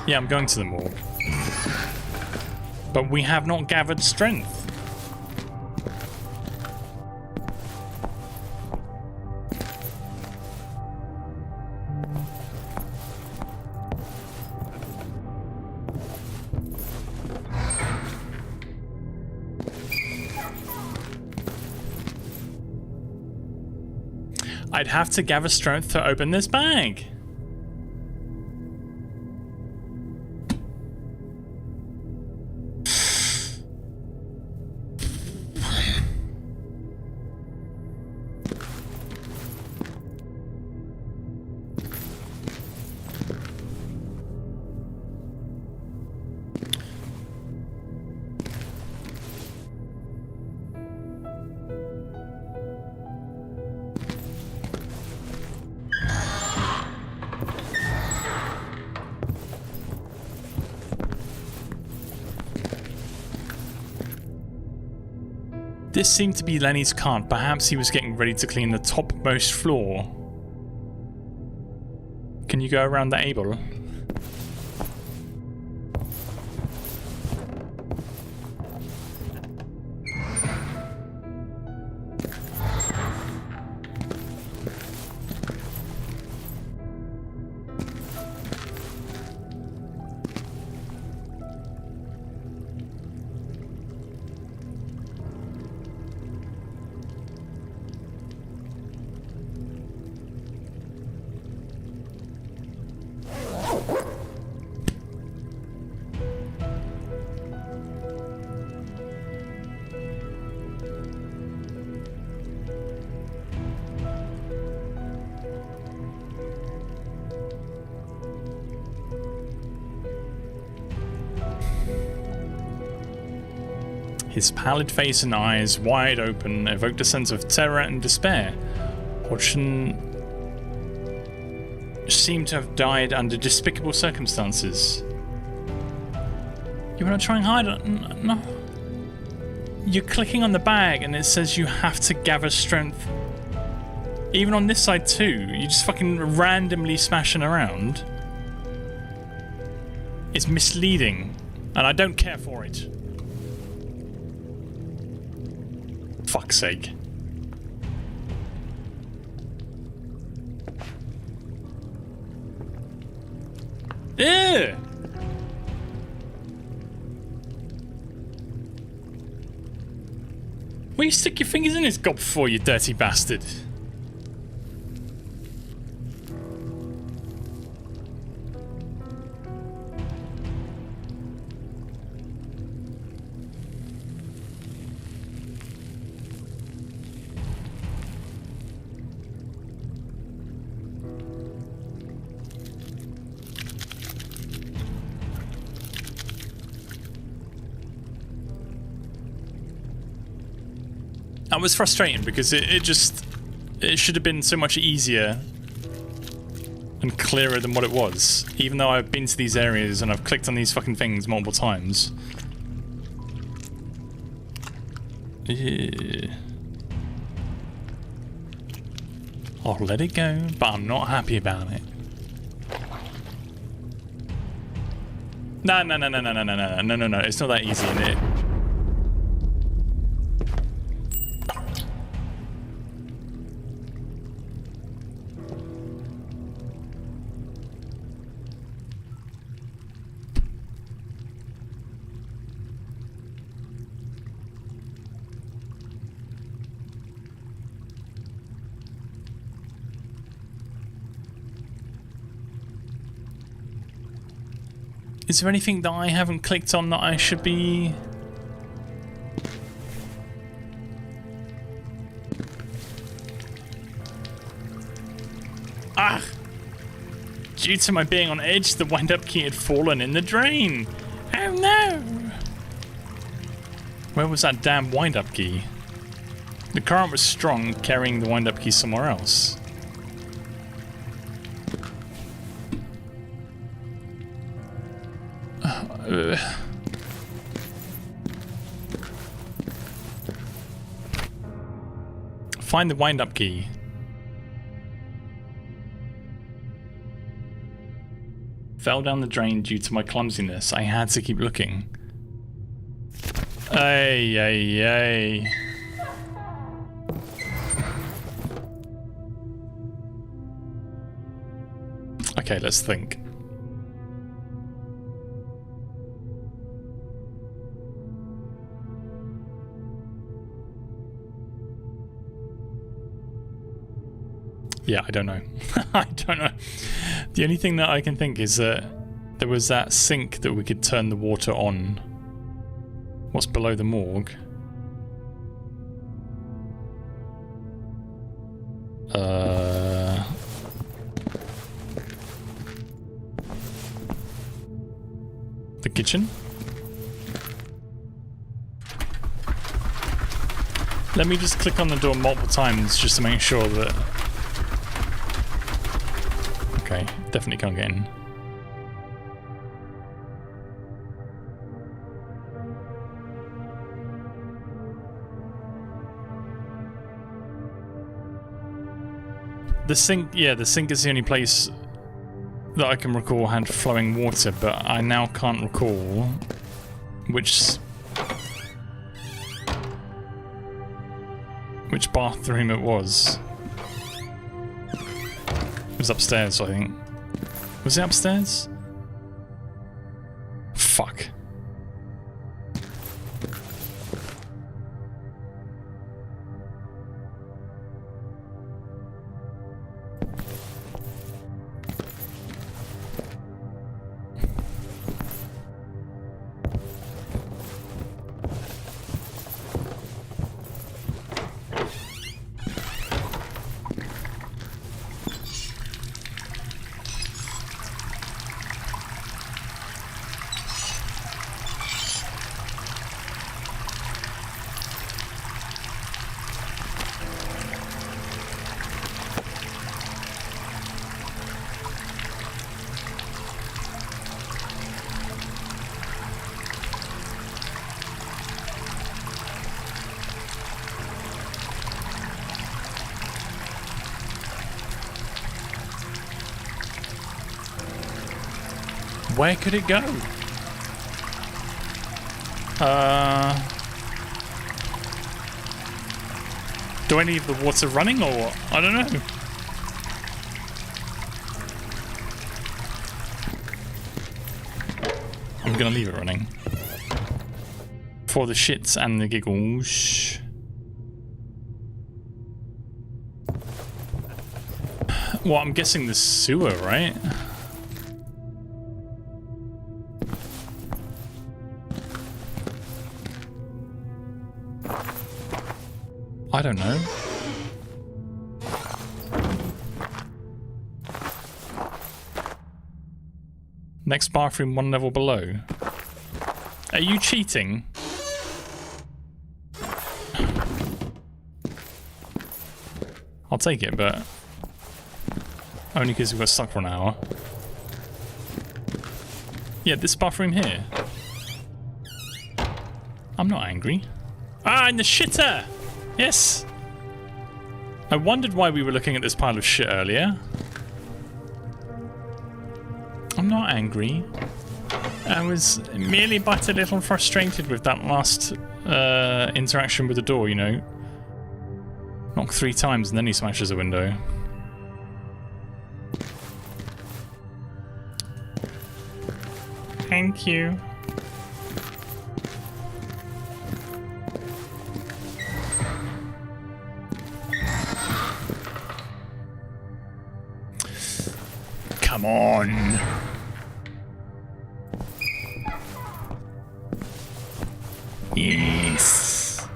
Yeah, I'm going to the mall. But we have not gathered strength. I'd have to gather strength to open this bag. This seemed to be Lenny's cart. Perhaps he was getting ready to clean the topmost floor. Can you go around the able? His pallid face and eyes, wide open, evoked a sense of terror and despair. Hodgson seemed to have died under despicable circumstances. You want to try and hide it? No. You're clicking on the bag and it says you have to gather strength. Even on this side too, you're just fucking randomly smashing around. It's misleading, and I don't care for it. Fuck's sake. Ew! Will you stick your fingers in his gob for, you dirty bastard? That was frustrating because it should have been so much easier and clearer than what it was. Even though I've been to these areas and I've clicked on these fucking things multiple times. I'll let it go, but I'm not happy about it. No, it's not that easy, is it? Is there anything that I haven't clicked on that I should be... Ah! Due to my being on edge, the wind-up key had fallen in the drain. Oh no! Where was that damn wind-up key? The current was strong, carrying the wind-up key somewhere else. Find the wind-up key. Fell down the drain due to my clumsiness. I had to keep looking. Ay. Okay, let's think. Yeah, I don't know. I don't know. The only thing that I can think is that there was that sink that we could turn the water on. What's below the morgue? The kitchen? Let me just click on the door multiple times just to make sure that... Okay, definitely can't get in. The sink, yeah, the sink is the only place that I can recall had flowing water, but I now can't recall which bathroom it was. It was upstairs, I think. Was it upstairs? Fuck. Where could it go? Do I leave the water running or what? I don't know. I'm gonna leave it running. For the shits and the giggles. Well, I'm guessing the sewer, right? I don't know. Next bathroom, one level below. Are you cheating? I'll take it, but only because we got stuck for an hour. Yeah, this bathroom here. I'm not angry. Ah, in the shitter! Yes! I wondered why we were looking at this pile of shit earlier. I'm not angry. I was merely but a little frustrated with that last interaction with the door, you know. Knock 3 times and then he smashes a window. Thank you. Come on. Yes.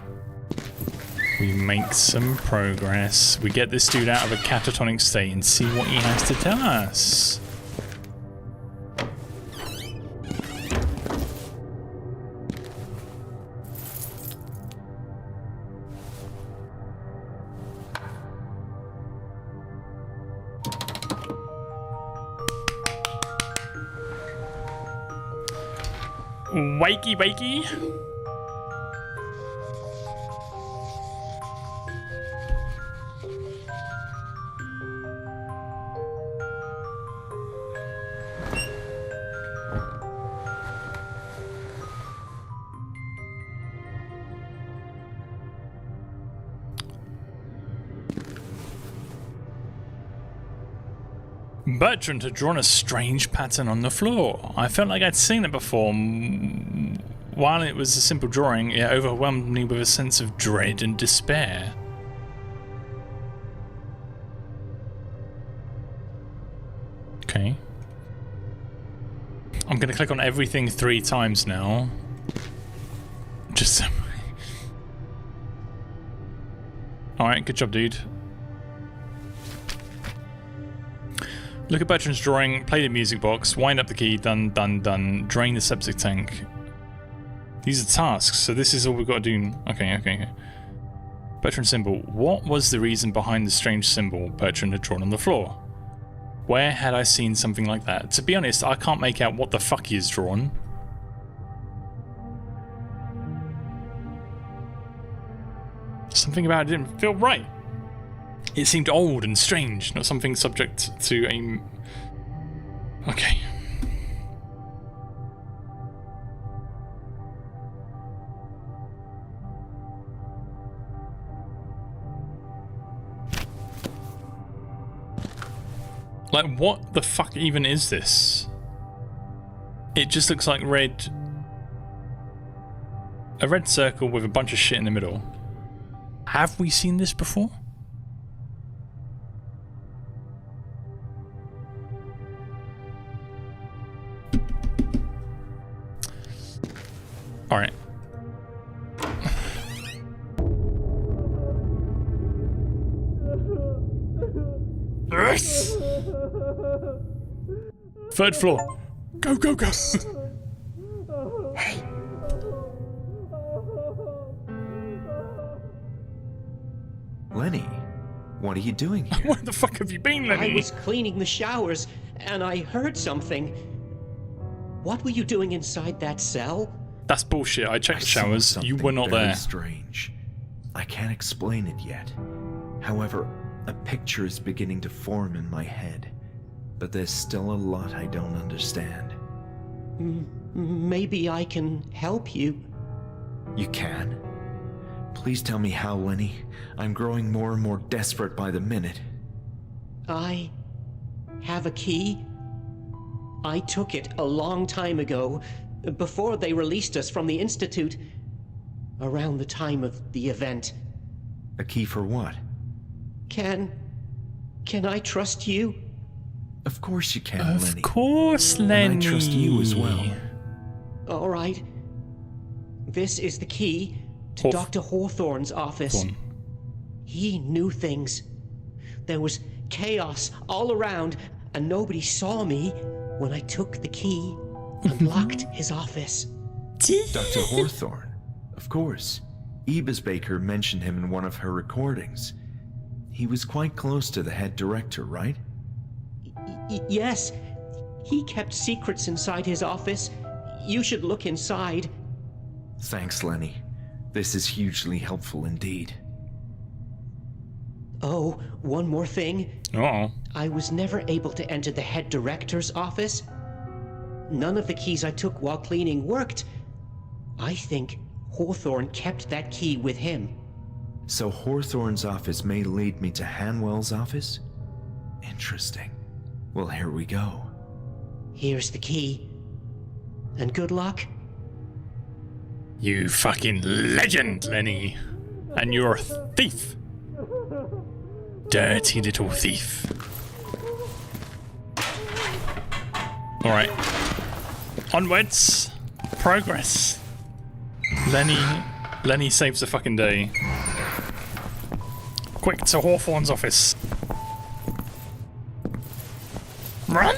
We make some progress. We get this dude out of a catatonic state and see what he has to tell us. Wakey, wakey. Bertrand had drawn a strange pattern on the floor. I felt like I'd seen it before. While it was a simple drawing, it overwhelmed me with a sense of dread and despair. Okay. I'm going to click on everything 3 times now. Just so... Alright, good job, dude. Look at Bertrand's drawing, play the music box, wind up the key, done, done, done, drain the septic tank. These are tasks, so this is all we've got to do. Okay. Bertrand's symbol. What was the reason behind the strange symbol Bertrand had drawn on the floor? Where had I seen something like that? To be honest, I can't make out what the fuck he has drawn. Something about it didn't feel right. It seemed old and strange, not something subject to a... Okay. Like, what the fuck even is this? It just looks like red... A red circle with a bunch of shit in the middle. Have we seen this before? All right. Yes! 3rd floor. Go, go, go. Hey. Lenny, what are you doing here? Where the fuck have you been, Lenny? I was cleaning the showers, and I heard something. What were you doing inside that cell? That's bullshit. I checked the saw showers. something You were not very there. Strange. I can't explain it yet. However, a picture is beginning to form in my head, but there's still a lot I don't understand. Maybe I can help you. You can? Please tell me how, Lenny. I'm growing more and more desperate by the minute. I have a key. I took it a long time ago, before they released us from the Institute, around the time of the event. A key for what? Can I trust you? Of course you can, Lenny. Of course, Lenny. And I trust you as well. All right. This is the key to Dr. Hawthorne's office. He knew things. There was chaos all around, and nobody saw me when I took the key and locked his office. Dr. Hawthorne, of course. Ebis Baker mentioned him in one of her recordings. He was quite close to the head director, right? Yes. He kept secrets inside his office. You should look inside. Thanks, Lenny. This is hugely helpful indeed. Oh, one more thing. Oh. I was never able to enter the head director's office. None of the keys I took while cleaning worked. I think Hawthorne kept that key with him. So Hawthorne's office may lead me to Hanwell's office? Interesting. Well, here we go. Here's the key. And good luck. You fucking legend, Lenny. And you're a thief. Dirty little thief. Alright. Onwards. Progress. Lenny saves the fucking day. Quick to Hawthorne's office. Run!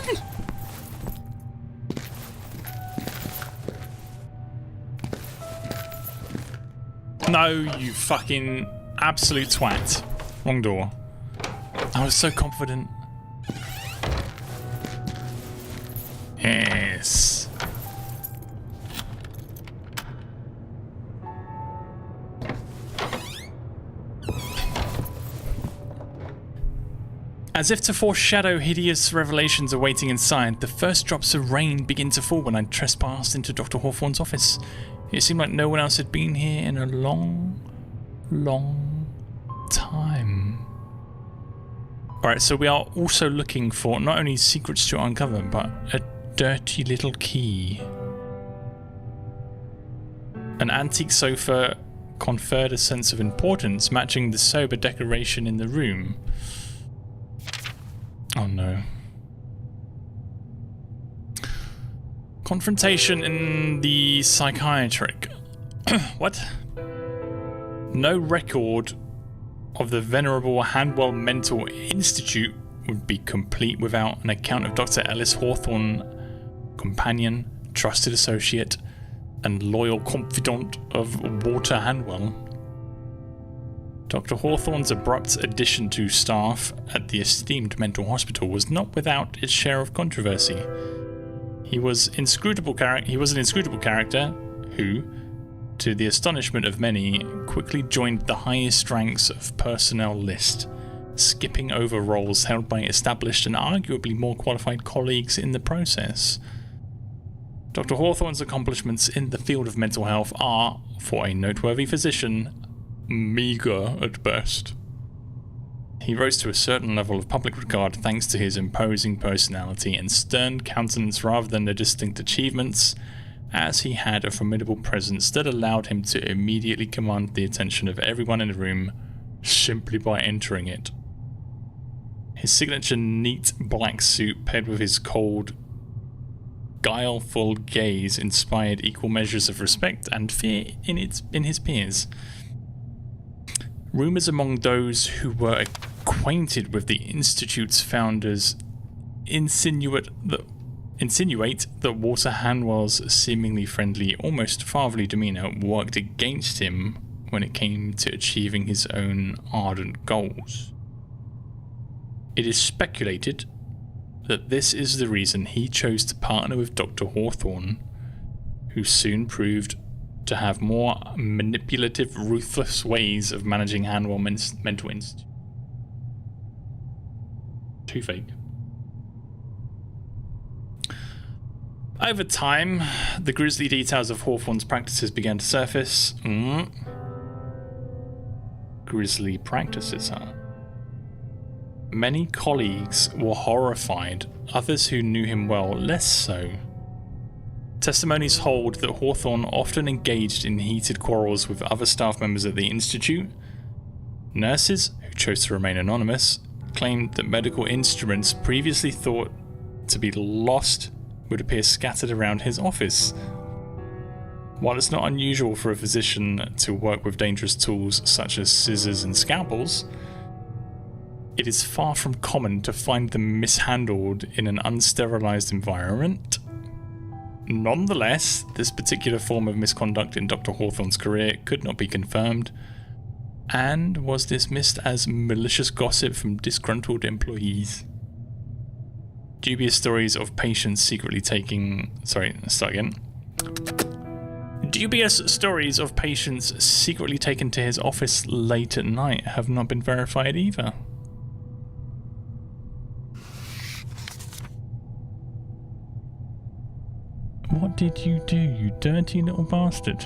No, you fucking absolute twat. Wrong door. I was so confident. Yes. As if to foreshadow hideous revelations awaiting inside, the first drops of rain begin to fall when I trespassed into Dr. Hawthorne's office. It seemed like no one else had been here in a long, long time. Alright, so we are also looking for not only secrets to uncover, but a dirty little key. An antique sofa conferred a sense of importance, matching the sober decoration in the room. Oh no. Confrontation in the psychiatric. What? No record of the venerable Hanwell Mental Institute would be complete without an account of Dr. Ellis Hawthorne, companion, trusted associate, and loyal confidant of Walter Hanwell. Dr. Hawthorne's abrupt addition to staff at the esteemed mental hospital was not without its share of controversy. He was an inscrutable character who, to the astonishment of many, quickly joined the highest ranks of personnel list, skipping over roles held by established and arguably more qualified colleagues in the process. Dr. Hawthorne's accomplishments in the field of mental health are, for a noteworthy physician, meagre at best. He rose to a certain level of public regard thanks to his imposing personality and stern countenance rather than the distinct achievements, as he had a formidable presence that allowed him to immediately command the attention of everyone in the room simply by entering it. His signature neat black suit paired with his cold, guileful gaze inspired equal measures of respect and fear in his peers. Rumours among those who were acquainted with the Institute's founders insinuate that Walter Hanwell's seemingly friendly, almost fatherly demeanour worked against him when it came to achieving his own ardent goals. It is speculated that this is the reason he chose to partner with Dr. Hawthorne, who soon proved to have more manipulative, ruthless ways of managing Hanwell Mental Institute. Too vague. Over time, the grisly details of Hawthorne's practices began to surface. Grisly practices, huh? Many colleagues were horrified, others who knew him well less so. Testimonies hold that Hawthorne often engaged in heated quarrels with other staff members at the Institute. Nurses, who chose to remain anonymous, claimed that medical instruments previously thought to be lost would appear scattered around his office. While it's not unusual for a physician to work with dangerous tools such as scissors and scalpels, it is far from common to find them mishandled in an unsterilized environment. Nonetheless, this particular form of misconduct in Dr. Hawthorne's career could not be confirmed, and was dismissed as malicious gossip from disgruntled employees. Dubious stories of patients secretly taking... Sorry, let's start again. Dubious stories of patients secretly taken to his office late at night have not been verified either. What did you do, you dirty little bastard?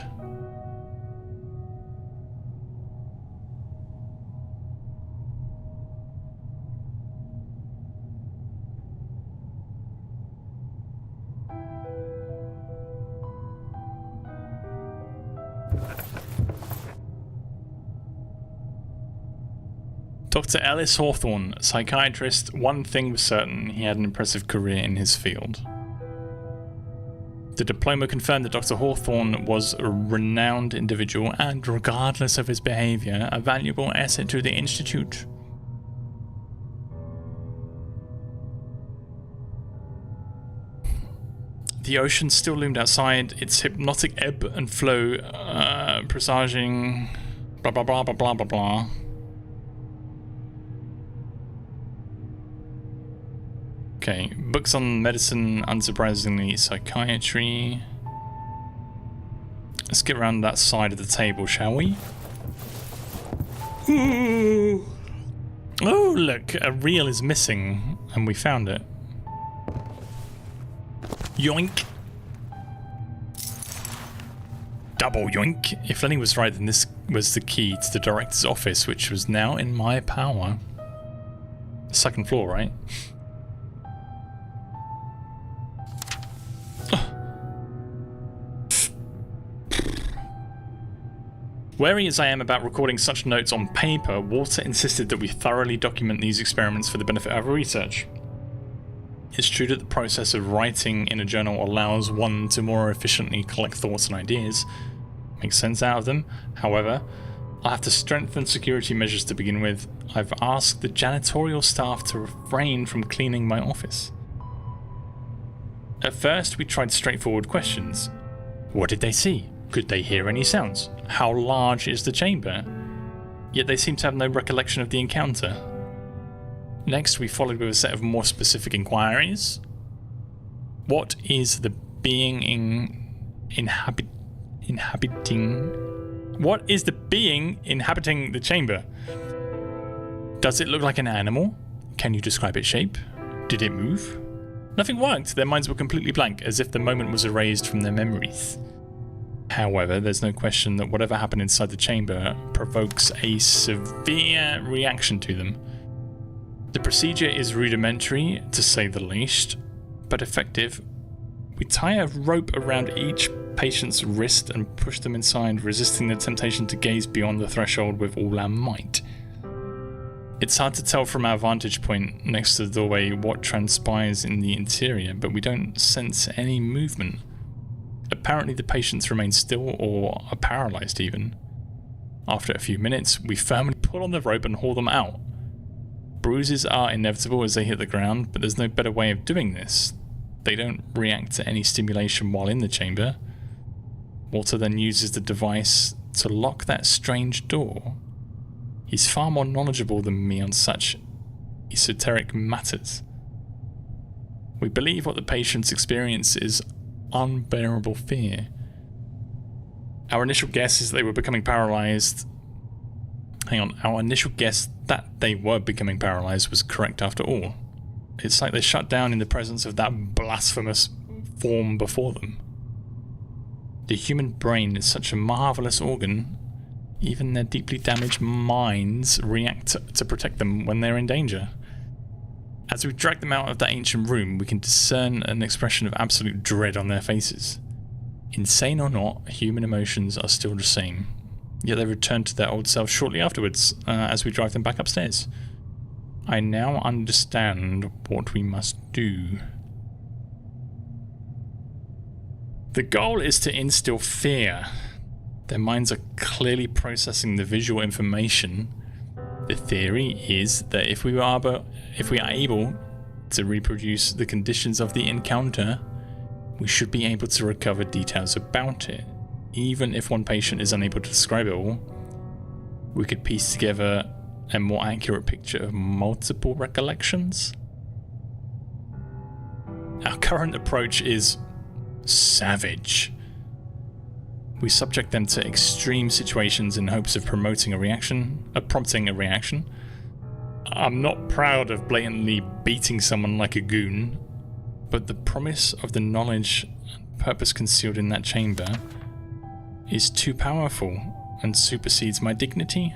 Dr. Ellis Hawthorne, psychiatrist, one thing was certain, he had an impressive career in his field. The diploma confirmed that Dr. Hawthorne was a renowned individual and, regardless of his behaviour, a valuable asset to the Institute. The ocean still loomed outside, its hypnotic ebb and flow presaging blah blah blah blah blah blah blah. Okay, books on medicine, unsurprisingly psychiatry. Let's get around that side of the table, shall we? Ooh. Oh, look, a reel is missing, and we found it. Yoink! Double yoink! If Lenny was right, then this was the key to the director's office, which was now in my power. Second floor, right? Wary as I am about recording such notes on paper, Walter insisted that we thoroughly document these experiments for the benefit of our research. It's true that the process of writing in a journal allows one to more efficiently collect thoughts and ideas, make sense out of them. However, I have to strengthen security measures to begin with. I've asked the janitorial staff to refrain from cleaning my office. At first, we tried straightforward questions. What did they see? Could they hear any sounds? How large is the chamber? Yet they seem to have no recollection of the encounter. Next, we followed with a set of more specific inquiries. What is the being inhabiting? What is the being inhabiting the chamber? Does it look like an animal? Can you describe its shape? Did it move? Nothing worked. Their minds were completely blank, as if the moment was erased from their memories. However, there's no question that whatever happened inside the chamber provokes a severe reaction to them. The procedure is rudimentary, to say the least, but effective. We tie a rope around each patient's wrist and push them inside, resisting the temptation to gaze beyond the threshold with all our might. It's hard to tell from our vantage point next to the doorway what transpires in the interior, but we don't sense any movement. Apparently the patients remain still or are paralysed even. After a few minutes, we firmly pull on the rope and haul them out. Bruises are inevitable as they hit the ground, but there's no better way of doing this. They don't react to any stimulation while in the chamber. Walter then uses the device to lock that strange door. He's far more knowledgeable than me on such esoteric matters. We believe what the patients experience is unbearable fear. Our initial guess is they were becoming paralysed. Our initial guess that they were becoming paralysed was correct after all. It's like they shut down in the presence of that blasphemous form before them. The human brain is such a marvellous organ, even their deeply damaged minds react to protect them when they're in danger. As we drag them out of that ancient room, we can discern an expression of absolute dread on their faces. Insane or not, human emotions are still the same. Yet they return to their old selves shortly afterwards, as we drive them back upstairs. I now understand what we must do. The goal is to instill fear. Their minds are clearly processing the visual information. The theory is that if we are able to reproduce the conditions of the encounter, we should be able to recover details about it. Even if one patient is unable to describe it all, we could piece together a more accurate picture of multiple recollections. Our current approach is savage. We subject them to extreme situations in hopes of prompting a reaction. I'm not proud of blatantly beating someone like a goon, but the promise of the knowledge and purpose concealed in that chamber is too powerful and supersedes my dignity.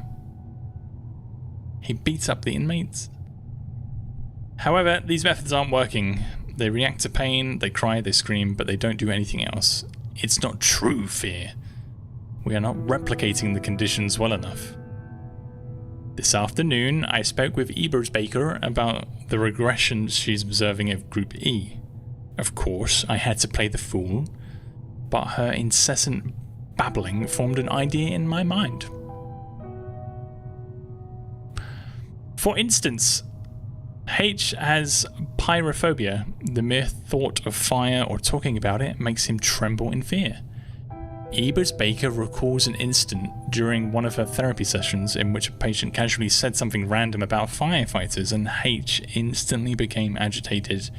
He beats up the inmates. However, these methods aren't working. They react to pain, they cry, they scream, but they don't do anything else. It's not true fear. We are not replicating the conditions well enough. This afternoon, I spoke with Ebersbaker about the regression she's observing of Group E. Of course, I had to play the fool, but her incessant babbling formed an idea in my mind. For instance, H has pyrophobia. The mere thought of fire or talking about it makes him tremble in fear. Ebersbaker recalls an incident during one of her therapy sessions in which a patient casually said something random about firefighters, and H instantly became agitated,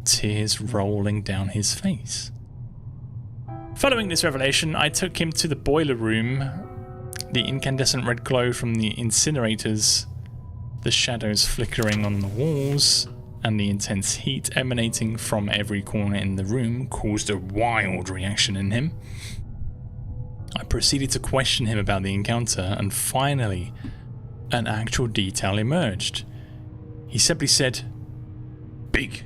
tears rolling down his face. Following this revelation, I took him to the boiler room. The incandescent red glow from the incinerators, the shadows flickering on the walls, and the intense heat emanating from every corner in the room caused a wild reaction in him. I proceeded to question him about the encounter, and finally, an actual detail emerged. He simply said, "Big."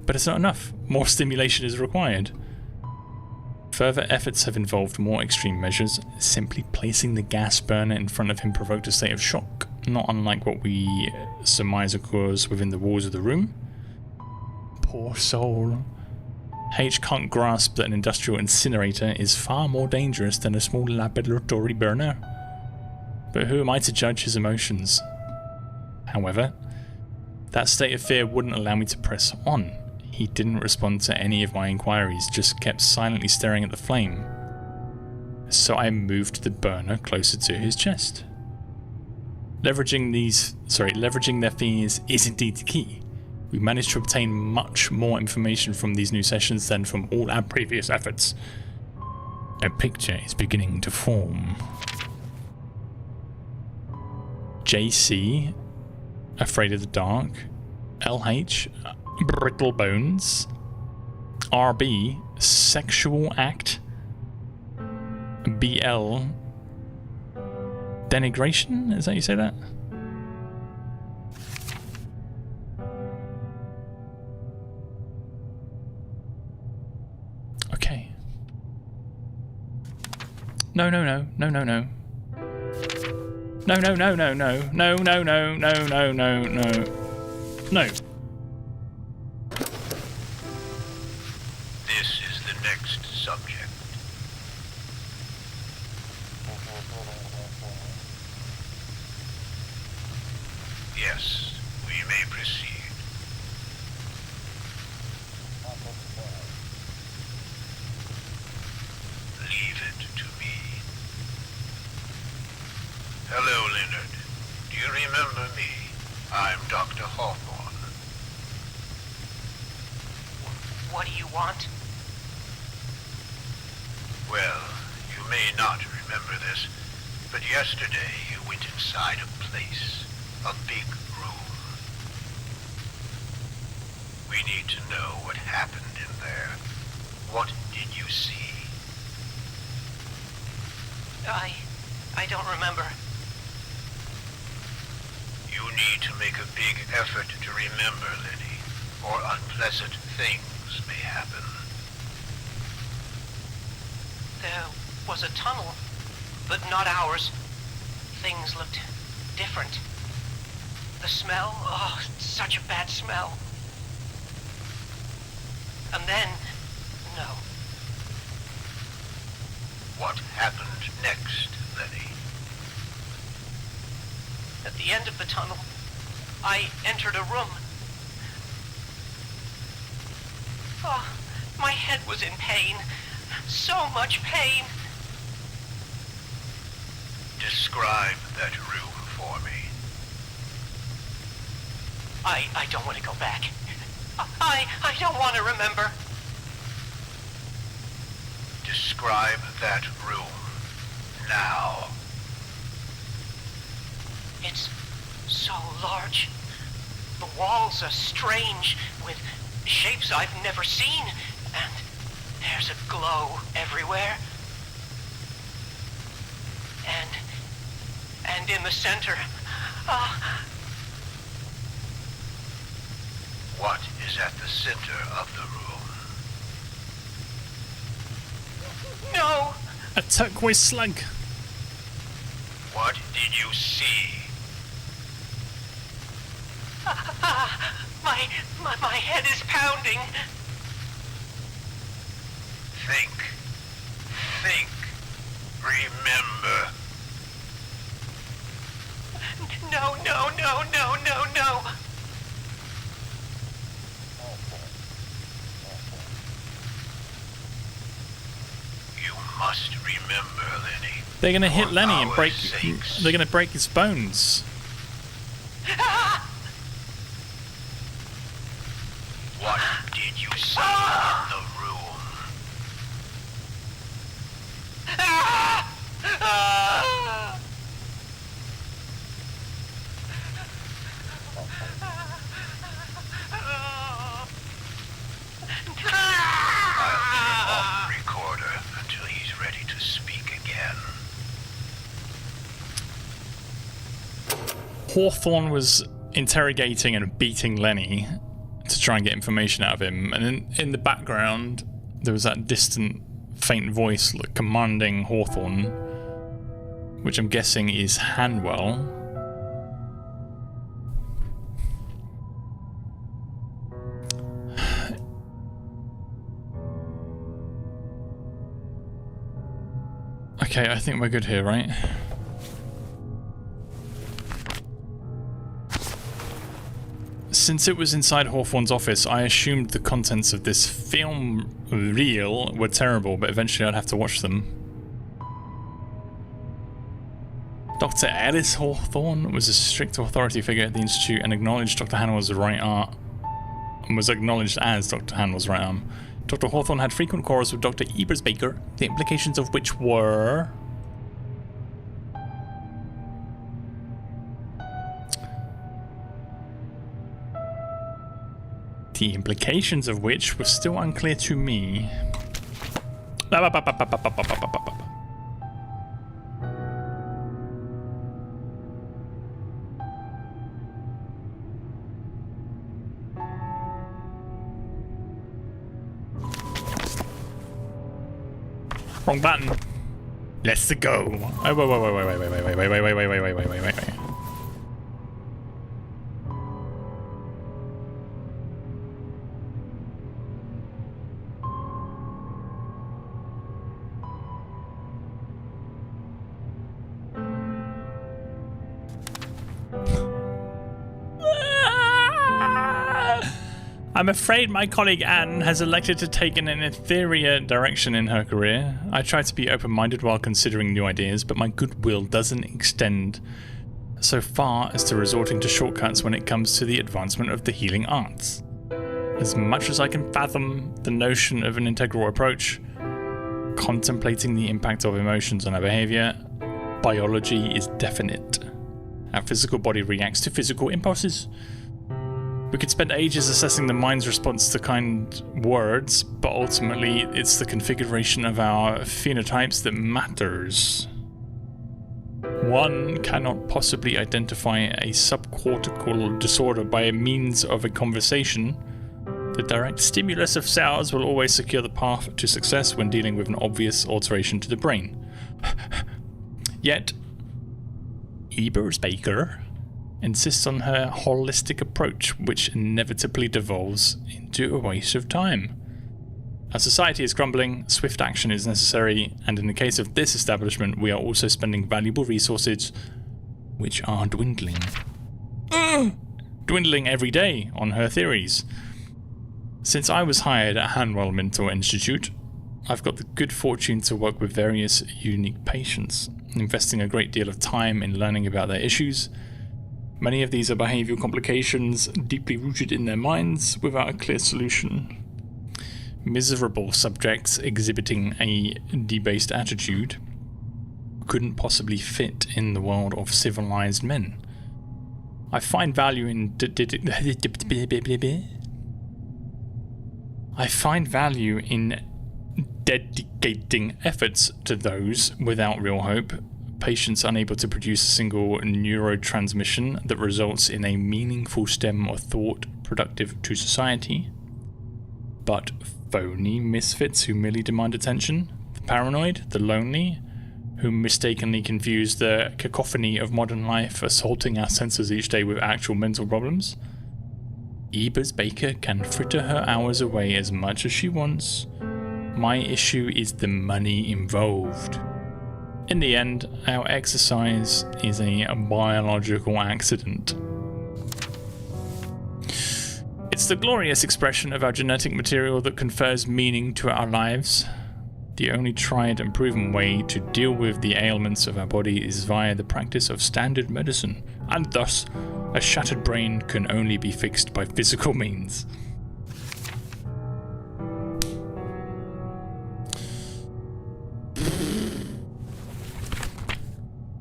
But it's not enough. More stimulation is required. Further efforts have involved more extreme measures. Simply placing the gas burner in front of him provoked a state of shock, not unlike what we surmise occurs within the walls of the room. Poor soul. H can't grasp that an industrial incinerator is far more dangerous than a small laboratory burner. But who am I to judge his emotions? However, that state of fear wouldn't allow me to press on. He didn't respond to any of my inquiries, just kept silently staring at the flame. So I moved the burner closer to his chest. Leveraging their fears is indeed the key. We managed to obtain much more information from these new sessions than from all our previous efforts. A picture is beginning to form. JC, afraid of the dark. LH, brittle bones. RB, sexual act. BL, denigration? Is that how you say that? Okay. No. No. This is the next subject. Yes, we may proceed. Leave it to me. Hello, Leonard. Do you remember me? I'm Dr. Hawthorne. What do you want? Well, you may not remember this, but yesterday you went inside a place, a big room. We need to know what happened in there. What did you see? I don't remember. You need to make a big effort to remember, Lenny, or unpleasant things may happen. There was a tunnel, but not ours. Things looked different. The smell, oh, such a bad smell. And then, no. What happened next, Lenny? At the end of the tunnel, I entered a room. Oh, my head was in pain. So much pain. Describe that room for me. I don't want to go back. I don't want to remember. Describe that room. Now. It's so large. The walls are strange, with shapes I've never seen, and there's a glow everywhere. And in the center, What is at the center of the room? no! A turquoise slug. What did you see? My head is pounding. Think. Think. Remember. No. You must remember, Lenny. They're gonna hit For Lenny and our break. sakes. They're gonna break his bones. What did you see in the room? I'll turn off the recorder until he's ready to speak again. Hawthorne was interrogating and beating Lenny to try and get information out of him, and in the background there was that distant, faint voice commanding Hawthorne, which I'm guessing is Hanwell. Okay, I think we're good here, right? Since it was inside Hawthorne's office, I assumed the contents of this film reel were terrible, but eventually I'd have to watch them. Dr. Ellis Hawthorne was a strict authority figure at the Institute and acknowledged Dr. Hanwell's right arm, and was acknowledged as Dr. Hanwell's right arm. Dr. Hawthorne had frequent quarrels with Dr. Ebersbaker, the implications of which were... The implications of which were still unclear to me. Wrong button. Let's go. Oh, wait. I'm afraid my colleague Anne has elected to take an inferior direction in her career. I try to be open-minded while considering new ideas, but my goodwill doesn't extend so far as to resorting to shortcuts when it comes to the advancement of the healing arts. As much as I can fathom the notion of an integral approach, contemplating the impact of emotions on our behavior, biology is definite. Our physical body reacts to physical impulses. We could spend ages assessing the mind's response to kind words, but ultimately it's the configuration of our phenotypes that matters. One cannot possibly identify a subcortical disorder by means of a conversation. The direct stimulus of cells will always secure the path to success when dealing with an obvious alteration to the brain. Yet, Ebersbaker insists on her holistic approach, which inevitably devolves into a waste of time. Our society is crumbling, swift action is necessary, and in the case of this establishment, we are also spending valuable resources which are dwindling. Dwindling every day on her theories. Since I was hired at Hanwell Mental Institute, I've got the good fortune to work with various unique patients. investing a great deal of time in learning about their issues. Many of these are behavioral complications deeply rooted in their minds without a clear solution. Miserable subjects exhibiting a debased attitude couldn't possibly fit in the world of civilized men. I find value in dedicating efforts to those without real hope, patients unable to produce a single neurotransmission that results in a meaningful stem of thought productive to society. But phony misfits who merely demand attention, the paranoid, the lonely, who mistakenly confuse the cacophony of modern life assaulting our senses each day with actual mental problems. Ebers Baker can fritter her hours away as much as she wants. My issue is the money involved. In the end, our exercise is a biological accident. It's the glorious expression of our genetic material that confers meaning to our lives. The only tried and proven way to deal with the ailments of our body is via the practice of standard medicine, and thus, a shattered brain can only be fixed by physical means.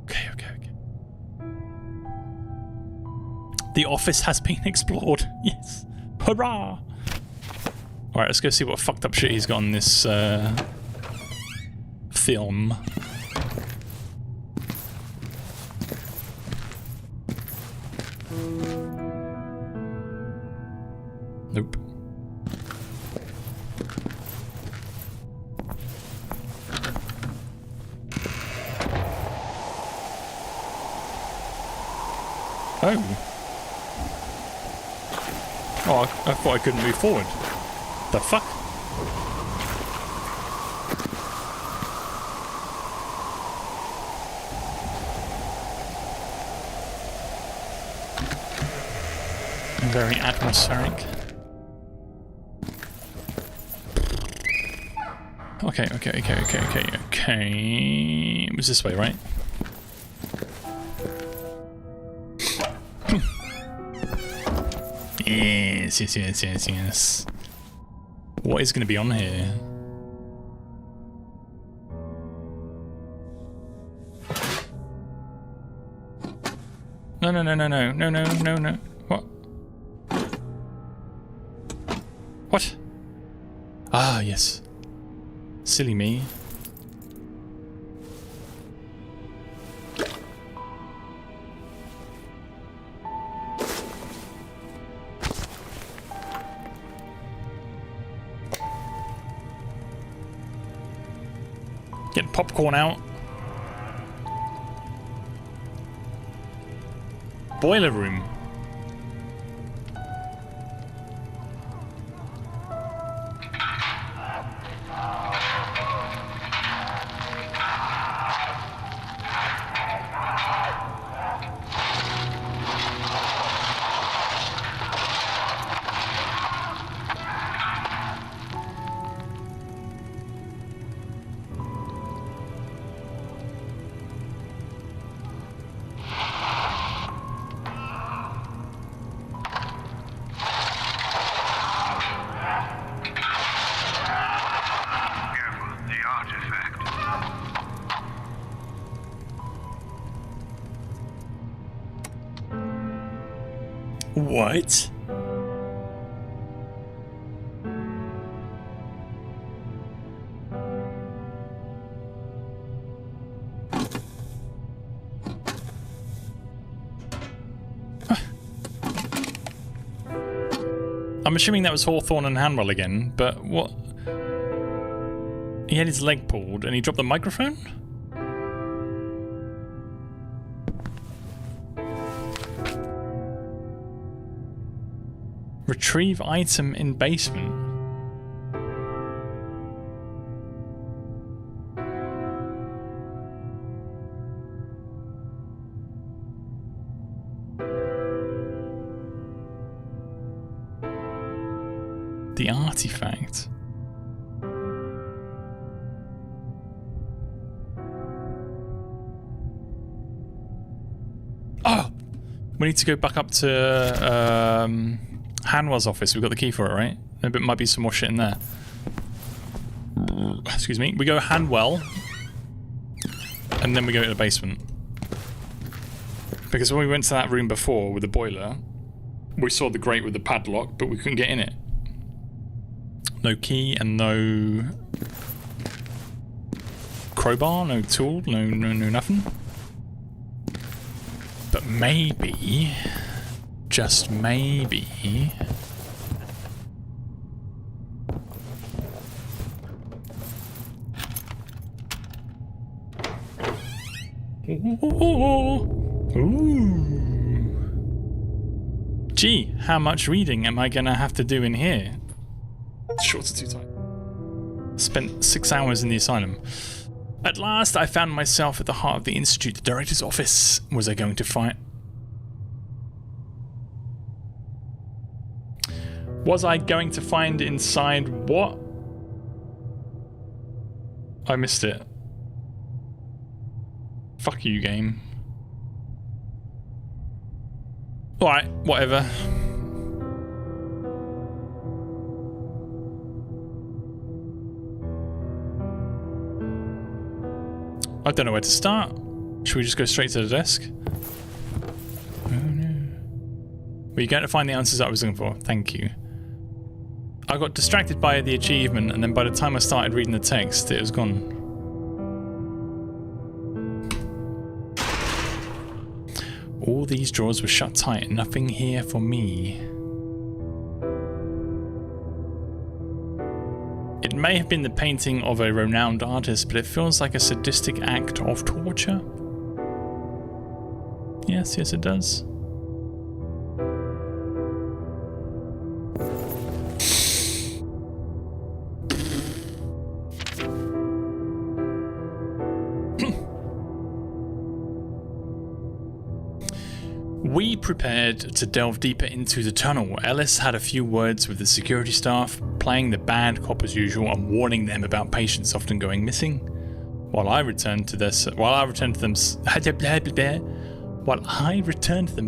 Okay. The office has been explored. Yes. Hurrah! Alright, let's go see what fucked up shit he's got on this, film. Nope. Oh. Oh, I thought I couldn't move forward. The fuck? Very atmospheric. Okay. It was this way, right? Yes. What is going to be on here? No. What? Ah, yes. Silly me. Get popcorn out. Boiler room. What? I'm assuming that was Hawthorne and Hanwell again, but what? He had his leg pulled and he dropped the microphone? Retrieve item in basement. The artifact. Oh! We need to go back up to Hanwell's office. We've got the key for it, right? There might be some more shit in there. Excuse me. We go Hanwell, and then we go to the basement. Because when we went to that room before with the boiler, we saw the grate with the padlock, but we couldn't get in it. No key and no crowbar, no tool, no nothing. But maybe, just maybe, ooh. Gee, how much reading am I gonna have to do in here? Shorts are too tight. Spent 6 hours in the asylum. At last, I found myself at the heart of the institute. The director's office. Was I going to find? Was I going to find inside what? I missed it. Fuck you, game. Alright, whatever. I don't know where to start. Should we just go straight to the desk? Oh no. Were you going to find the answers I was looking for? Thank you. I got distracted by the achievement, and then by the time I started reading the text, it was gone. All these drawers were shut tight, nothing here for me. It may have been the painting of a renowned artist, but it feels like a sadistic act of torture. Yes, it does. We prepared to delve deeper into the tunnel. Ellis had a few words with the security staff, playing the bad cop as usual and warning them about patients often going missing. While I returned them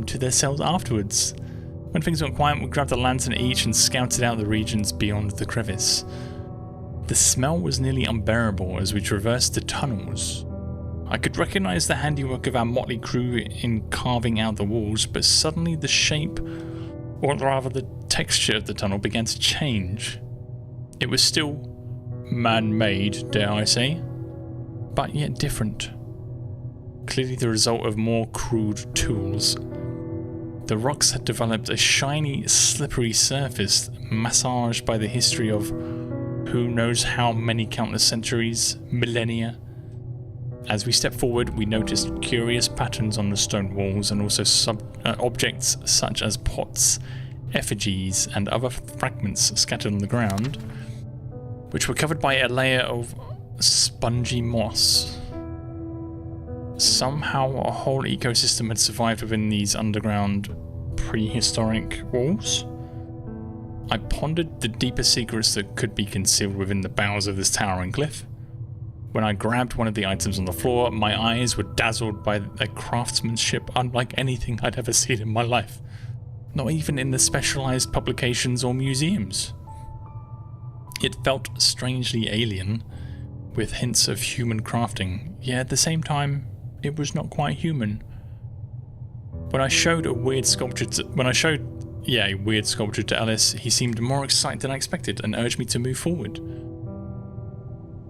to their cells afterwards. When things went quiet, we grabbed a lantern each and scouted out the regions beyond the crevice. The smell was nearly unbearable as we traversed the tunnels. I could recognize the handiwork of our motley crew in carving out the walls, but suddenly the shape, or rather the texture of the tunnel began to change. It was still man-made, dare I say, but yet different. Clearly the result of more crude tools. The rocks had developed a shiny, slippery surface, massaged by the history of who knows how many countless centuries, millennia. As we stepped forward, we noticed curious patterns on the stone walls and also objects such as pots, effigies, and other fragments scattered on the ground, which were covered by a layer of spongy moss. Somehow a whole ecosystem had survived within these underground prehistoric walls. I pondered the deeper secrets that could be concealed within the bowels of this towering cliff. When I grabbed one of the items on the floor, my eyes were dazzled by a craftsmanship unlike anything I'd ever seen in my life. Not even in the specialized publications or museums. It felt strangely alien, with hints of human crafting, yet at the same time, it was not quite human. When I showed a weird sculpture to Ellis, he seemed more excited than I expected and urged me to move forward.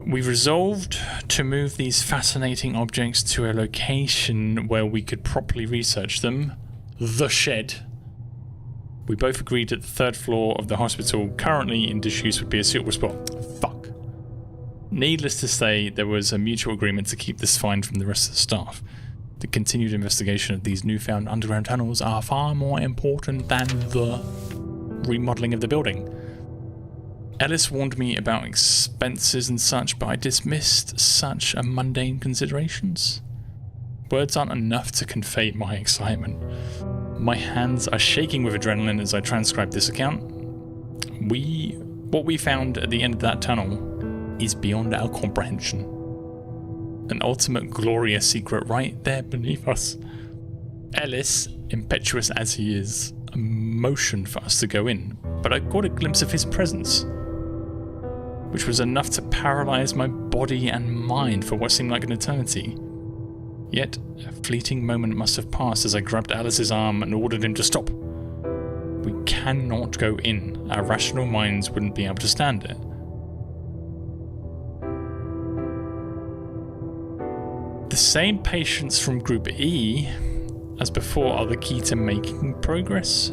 We resolved to move these fascinating objects to a location where we could properly research them, the shed. We both agreed that the third floor of the hospital currently in disuse would be a suitable spot. Fuck. Needless to say, there was a mutual agreement to keep this find from the rest of the staff. The continued investigation of these newfound underground tunnels are far more important than the remodeling of the building. Ellis warned me about expenses and such, but I dismissed such a mundane considerations. Words aren't enough to convey my excitement. My hands are shaking with adrenaline as I transcribe this account. What we found at the end of that tunnel is beyond our comprehension. An ultimate glorious secret right there beneath us. Ellis, impetuous as he is, motioned for us to go in, but I caught a glimpse of his presence, which was enough to paralyze my body and mind for what seemed like an eternity. Yet, a fleeting moment must have passed as I grabbed Alice's arm and ordered him to stop. We cannot go in. Our rational minds wouldn't be able to stand it. The same patients from Group E as before are the key to making progress.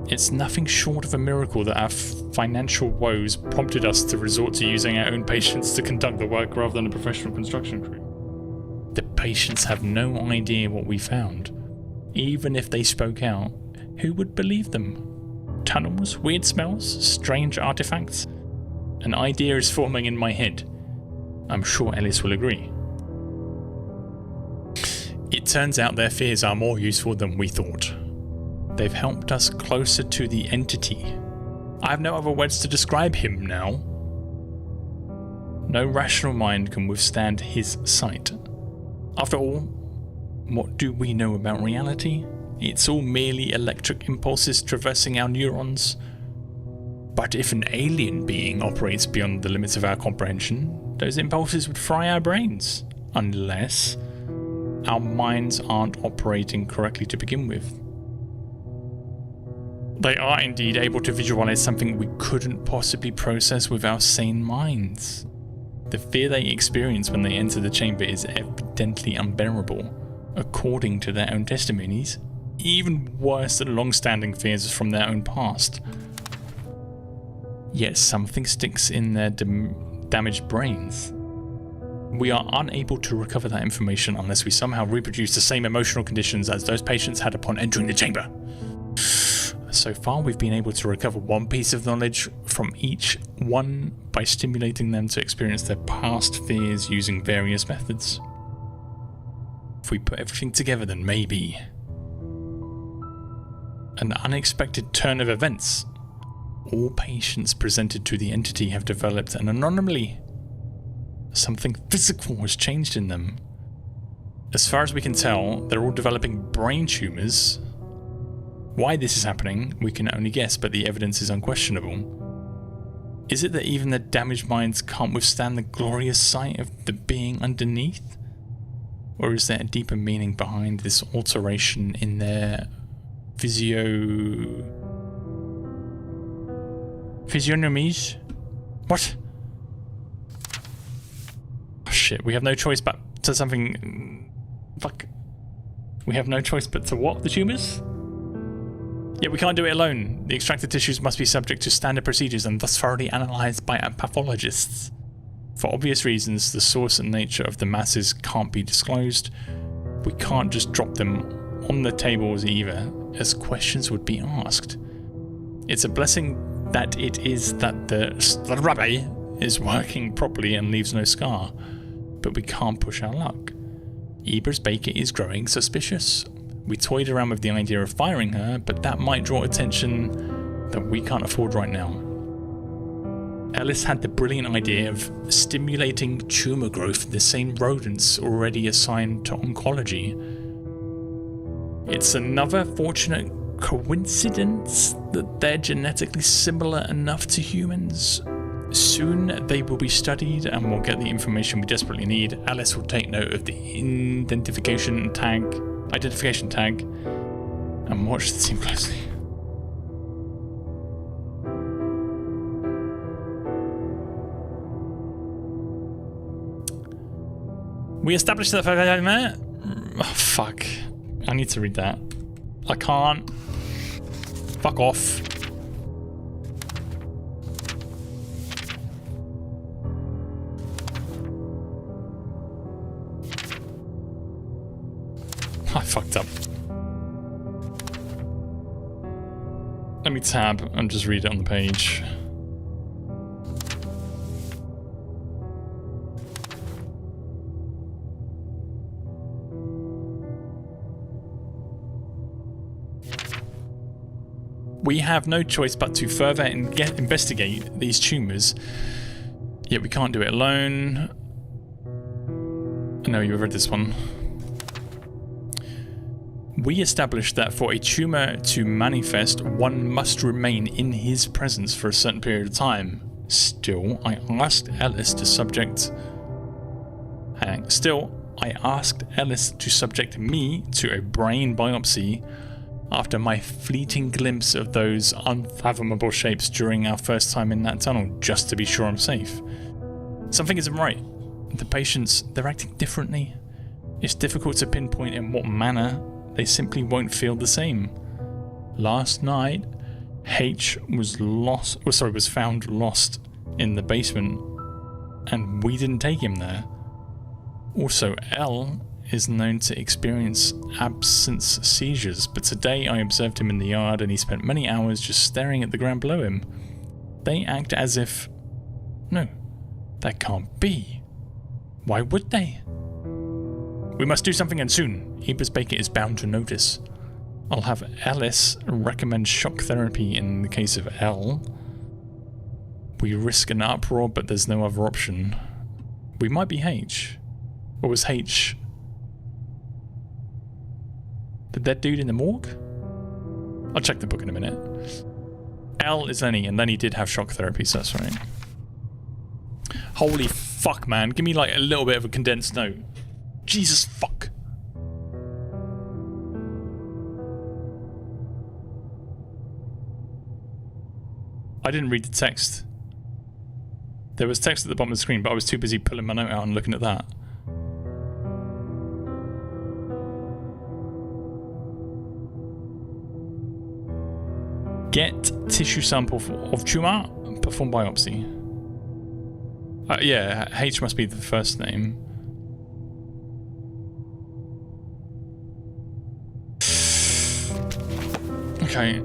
It's nothing short of a miracle that our financial woes prompted us to resort to using our own patients to conduct the work rather than a professional construction crew. The patients have no idea what we found. Even if they spoke out, who would believe them? Tunnels, weird smells, strange artifacts? An idea is forming in my head. I'm sure Ellis will agree. It turns out their fears are more useful than we thought. They've helped us closer to the entity. I have no other words to describe him now. No rational mind can withstand his sight. After all, what do we know about reality? It's all merely electric impulses traversing our neurons. But if an alien being operates beyond the limits of our comprehension, those impulses would fry our brains. Unless our minds aren't operating correctly to begin with. They are indeed able to visualize something we couldn't possibly process with our sane minds. The fear they experience when they enter the chamber is evidently unbearable, according to their own testimonies, even worse than long-standing fears from their own past. Yet something sticks in their damaged brains. We are unable to recover that information unless we somehow reproduce the same emotional conditions as those patients had upon entering the chamber. So far, we've been able to recover one piece of knowledge from each one by stimulating them to experience their past fears using various methods. If we put everything together, then maybe an unexpected turn of events. All patients presented to the entity have developed an anomaly. Something physical has changed in them. As far as we can tell, they're all developing brain tumors. Why this is happening, we can only guess, but the evidence is unquestionable. Is it that even their damaged minds can't withstand the glorious sight of the being underneath? Or is there a deeper meaning behind this alteration in their physiognomies? What? Oh shit, we have no choice but to something... Fuck. We have no choice but to what? The tumors? Yet we can't do it alone. The extracted tissues must be subject to standard procedures and thus thoroughly analysed by pathologists. For obvious reasons, the source and nature of the masses can't be disclosed. We can't just drop them on the tables either, as questions would be asked. It's a blessing that it is that the rabbi is working properly and leaves no scar, but we can't push our luck. Eber's baker is growing suspicious. We toyed around with the idea of firing her, but that might draw attention that we can't afford right now. Ellis had the brilliant idea of stimulating tumor growth in the same rodents already assigned to oncology. It's another fortunate coincidence that they're genetically similar enough to humans. Soon they will be studied and we'll get the information we desperately need. Alice will take note of the identification tag and watch the scene closely. We established that... Oh, fuck. I need to read that. I can't. Fuck off. I fucked up. Let me tab and just read it on the page. We have no choice but to further investigate these tumors, yet we can't do it alone. I know you've read this one. We established that for a tumor to manifest, one must remain in his presence for a certain period of time. Still, I asked Ellis to subject me to a brain biopsy after my fleeting glimpse of those unfathomable shapes during our first time in that tunnel, just to be sure I'm safe. Something isn't right. The patients, they're acting differently. It's difficult to pinpoint in what manner. They simply won't feel the same. Last night, H was found lost in the basement, and we didn't take him there. Also, L is known to experience absence seizures, but today I observed him in the yard and he spent many hours just staring at the ground below him. They act as if... No, that can't be. Why would they? We must do something, and soon. Ebers Baker is bound to notice. I'll have Ellis recommend shock therapy in the case of L. We risk an uproar, but there's no other option. We might be H. Or was H the dead dude in the morgue? I'll check the book in a minute. L is Lenny, and Lenny did have shock therapy, so that's right. Holy fuck, man. Give me like a little bit of a condensed note. Jesus fuck. I didn't read the text. There was text at the bottom of the screen, but I was too busy pulling my note out and looking at that. Get tissue sample of tumor, perform biopsy. Yeah, H must be the first name. Okay.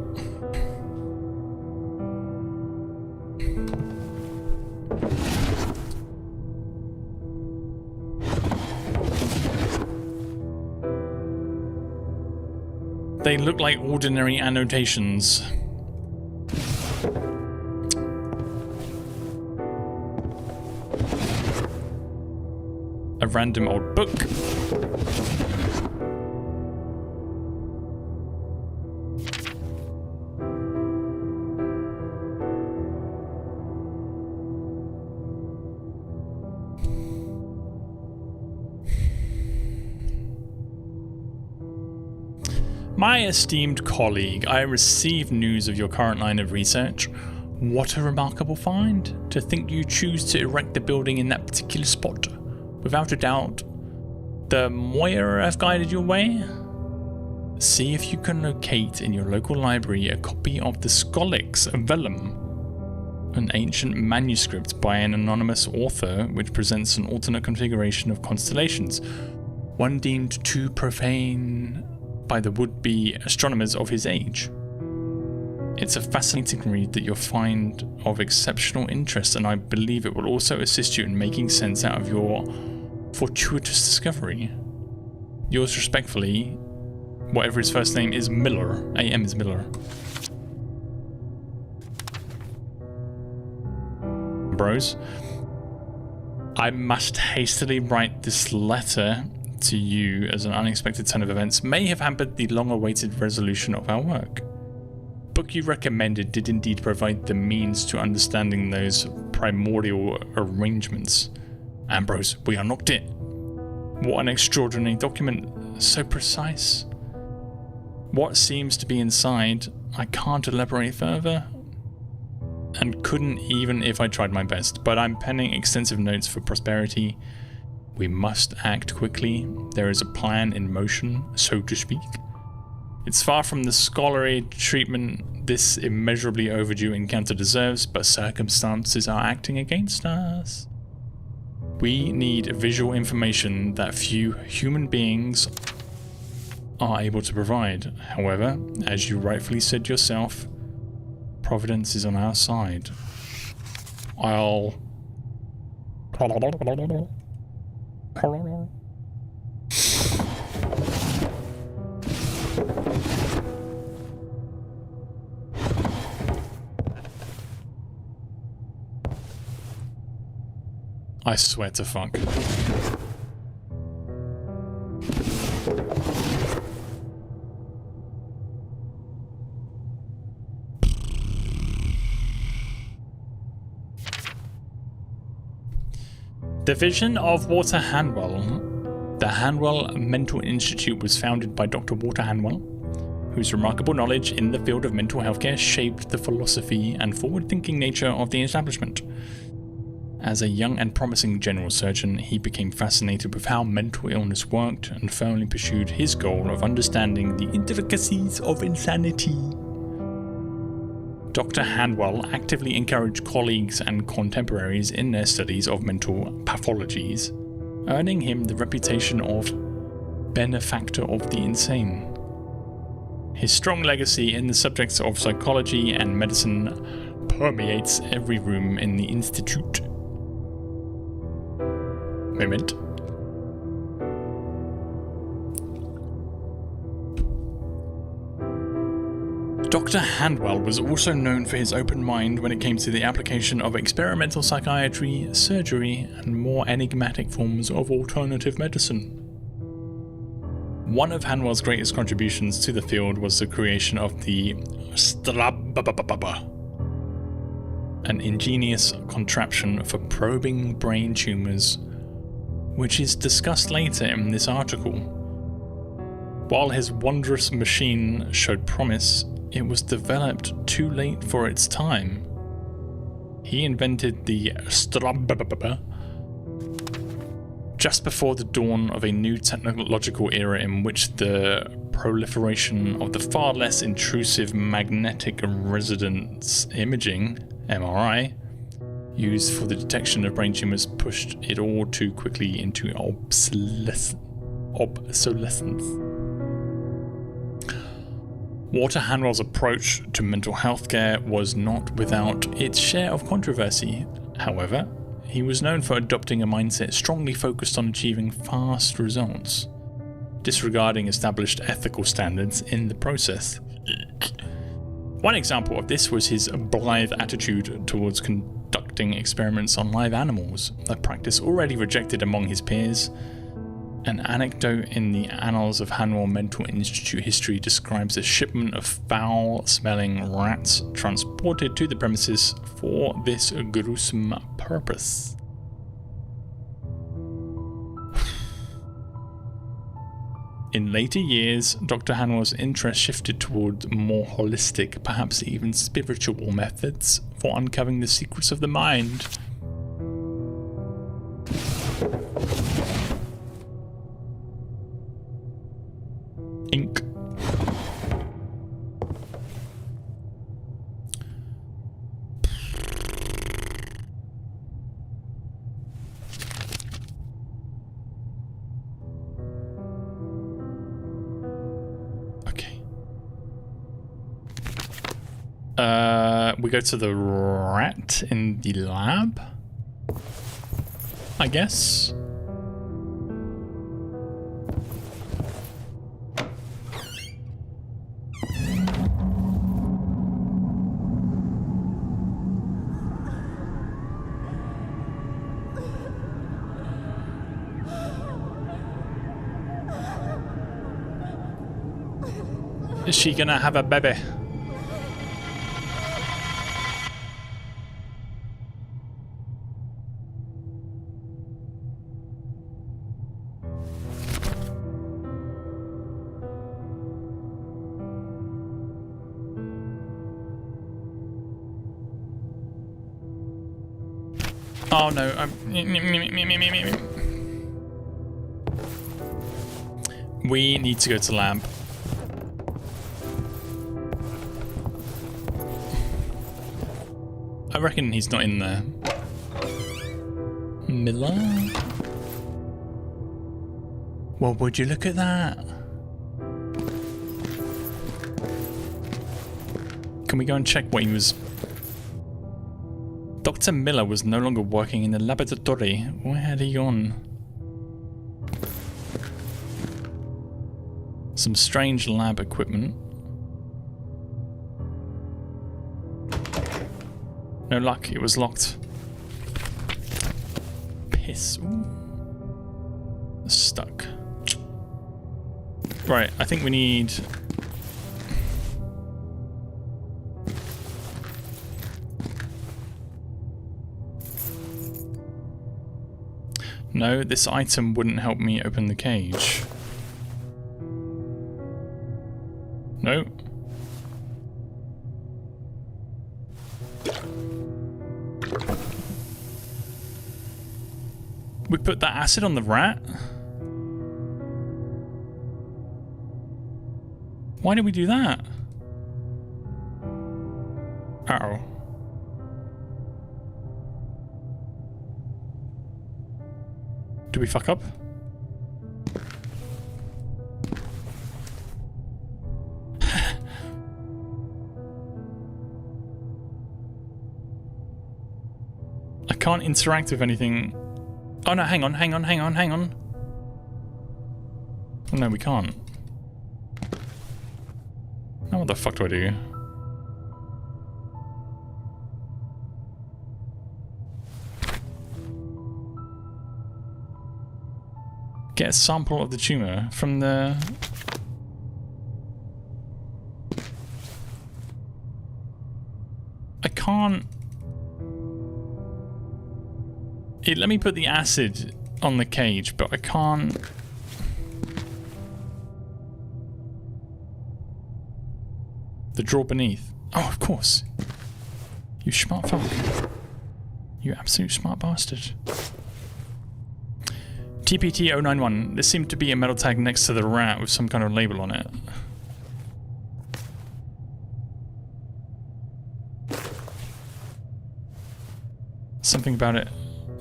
They look like ordinary annotations. A random old book. My esteemed colleague, I received news of your current line of research. What a remarkable find. To think you choose to erect the building in that particular spot. Without a doubt, the Moira have guided your way? See if you can locate in your local library a copy of the Scholix Vellum, an ancient manuscript by an anonymous author which presents an alternate configuration of constellations, one deemed too profane by the would-be astronomers of his age. It's a fascinating read that you'll find of exceptional interest, and I believe it will also assist you in making sense out of your fortuitous discovery. Yours respectfully, whatever his first name is, Miller. AM is Miller. Bros, I must hastily write this letter to you as an unexpected turn of events may have hampered the long-awaited resolution of our work. Book you recommended did indeed provide the means to understanding those primordial arrangements. Ambrose, we unlocked it. What an extraordinary document, so precise. What seems to be inside, I can't elaborate further, and couldn't even if I tried my best, but I'm penning extensive notes for prosperity. We must act quickly. There is a plan in motion, so to speak. It's far from the scholarly treatment this immeasurably overdue encounter deserves, but circumstances are acting against us. We need visual information that few human beings are able to provide. However, as you rightfully said yourself, Providence is on our side. I swear to fuck. Division of Walter Hanwell. The Hanwell Mental Institute was founded by Dr. Walter Hanwell, whose remarkable knowledge in the field of mental health care shaped the philosophy and forward-thinking nature of the establishment. As a young and promising general surgeon, he became fascinated with how mental illness worked and firmly pursued his goal of understanding the intricacies of insanity. Dr. Hanwell actively encouraged colleagues and contemporaries in their studies of mental pathologies, earning him the reputation of benefactor of the insane. His strong legacy in the subjects of psychology and medicine permeates every room in the institute. Moment. Dr. Hanwell was also known for his open mind when it came to the application of experimental psychiatry, surgery, and more enigmatic forms of alternative medicine. One of Hanwell's greatest contributions to the field was the creation of the an ingenious contraption for probing brain tumors, which is discussed later in this article. While his wondrous machine showed promise, it was developed too late for its time. He invented the just before the dawn of a new technological era in which the proliferation of the far less intrusive magnetic resonance imaging, MRI, used for the detection of brain tumors pushed it all too quickly into obsolescence. Walter Hanwell's approach to mental health care was not without its share of controversy. However, he was known for adopting a mindset strongly focused on achieving fast results, disregarding established ethical standards in the process. One example of this was his blithe attitude towards conducting experiments on live animals, a practice already rejected among his peers. An anecdote in the Annals of Hanwell Mental Institute history describes a shipment of foul-smelling rats transported to the premises for this gruesome purpose. In later years, Dr. Hanwell's interest shifted toward more holistic, perhaps even spiritual methods for uncovering the secrets of the mind. Ink. Okay. We go to the rat in the lab, I guess. Is she gonna have a baby? Oh no, we need to go to lab. I reckon he's not in there. Miller? Well, would you look at that? Can we go and check what he was... Dr. Miller was no longer working in the laboratory. Where had he gone? Some strange lab equipment. No luck, it was locked. Piss. Ooh. Stuck. Right, I think we need... No, this item wouldn't help me open the cage. No. We put that acid on the rat? Why did we do that? Uh-oh. Do we fuck up? I can't interact with anything. Oh no, hang on. Oh, no, we can't. Now what the fuck do I do? Get a sample of the tumor from the... I can't... It let me put the acid on the cage, but I can't... The drawer beneath. Oh, of course. You smart fuck. You absolute smart bastard. TPT-091. There seemed to be a metal tag next to the rat with some kind of label on it. Something about it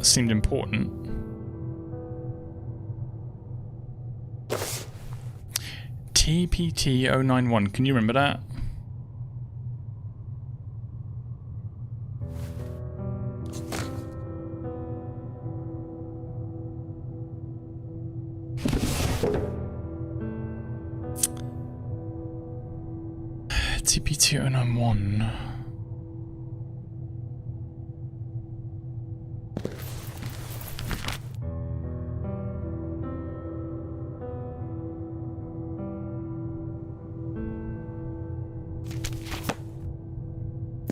seemed important. TPT-091. Can you remember that? TPT-091.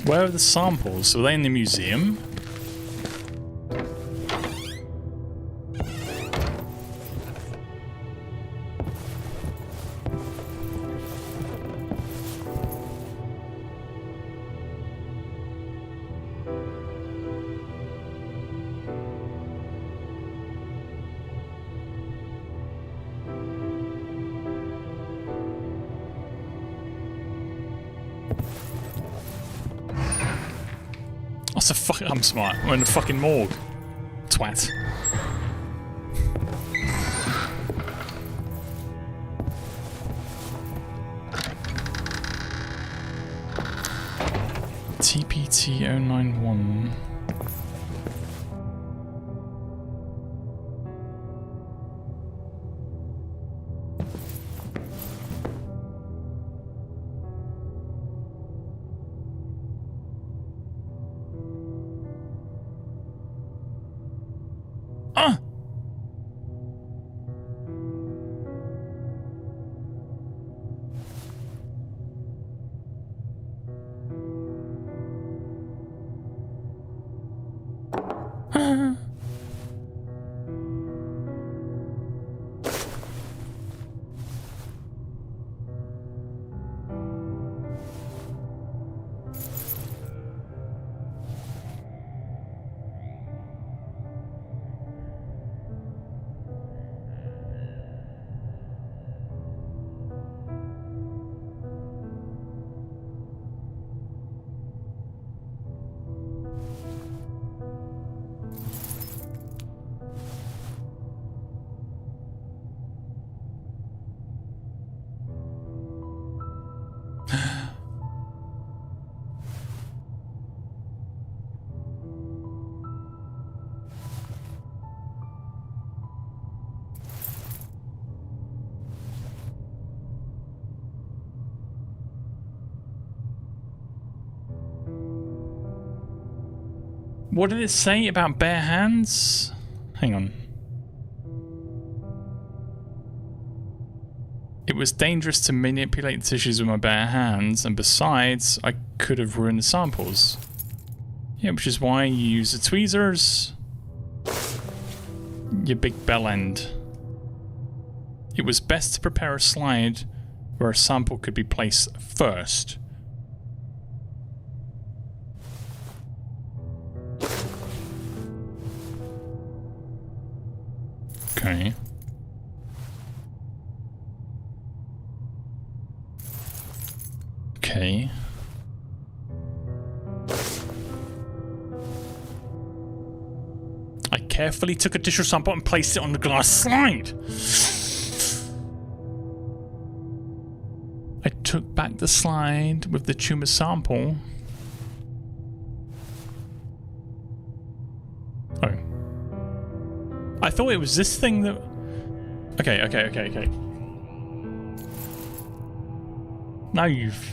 Where are the samples? Were they in the museum? What's the fuck? I'm smart. I'm in the fucking morgue. Twat. TPT-091. What did it say about bare hands? Hang on. It was dangerous to manipulate the tissues with my bare hands, and besides, I could have ruined the samples. Yeah, which is why you use the tweezers. your big bell end. It was best to prepare a slide where a sample could be placed first. Okay. Okay. I carefully took a tissue sample and placed it on the glass slide. I took back the slide with the tumor sample. Oh. I thought it was this thing that... Okay. Now you've...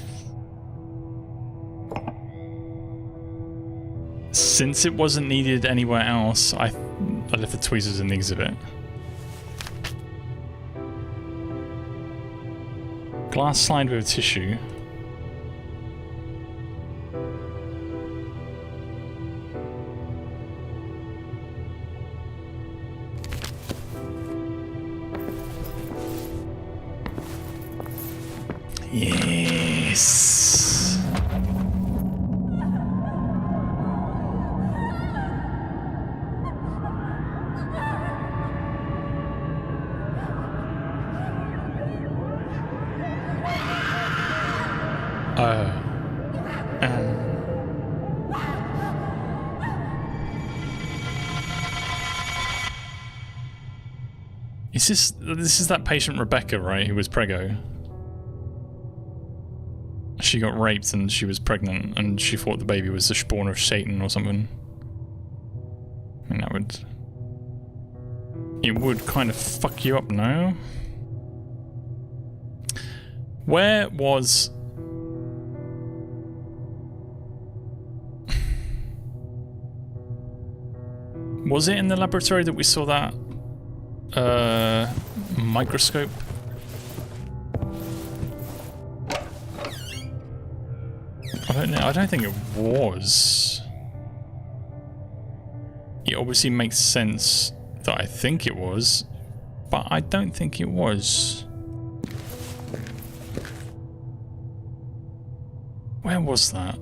Since it wasn't needed anywhere else, I left the tweezers in the exhibit. Glass slide with tissue. Yes. This is that patient Rebecca, right, who was preggo. She got raped and she was pregnant and she thought the baby was the spawn of Satan or something. I mean, that would... It would kind of fuck you up, no? Where was... Was it in the laboratory that we saw that microscope? I don't know. I don't think it was. It obviously makes sense that I think it was, but I don't think it was. Where was that?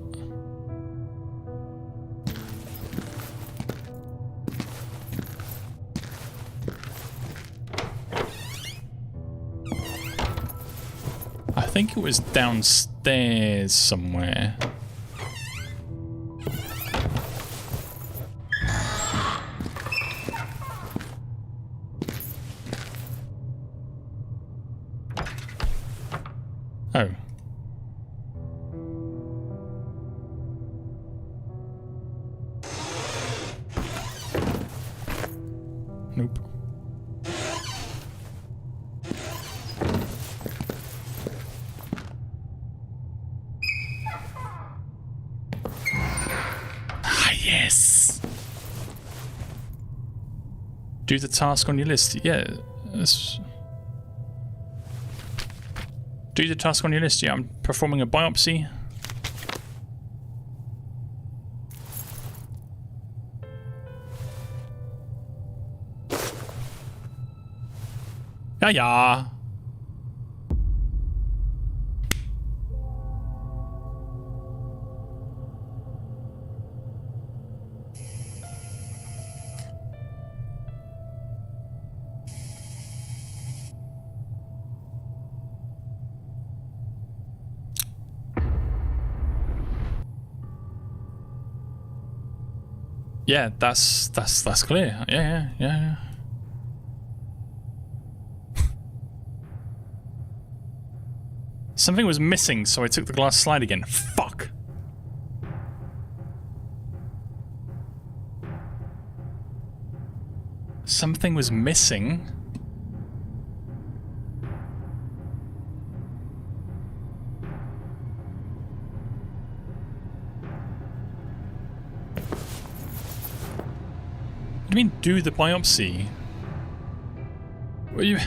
I think it was downstairs somewhere. Oh. Nope. Yes. Do the task on your list. Yeah. Do the task on your list. Yeah, I'm performing a biopsy. Yeah. Yeah, that's clear. Yeah. Something was missing, so I took the glass slide again. Fuck. Something was missing. What do you mean, do the biopsy? What are you...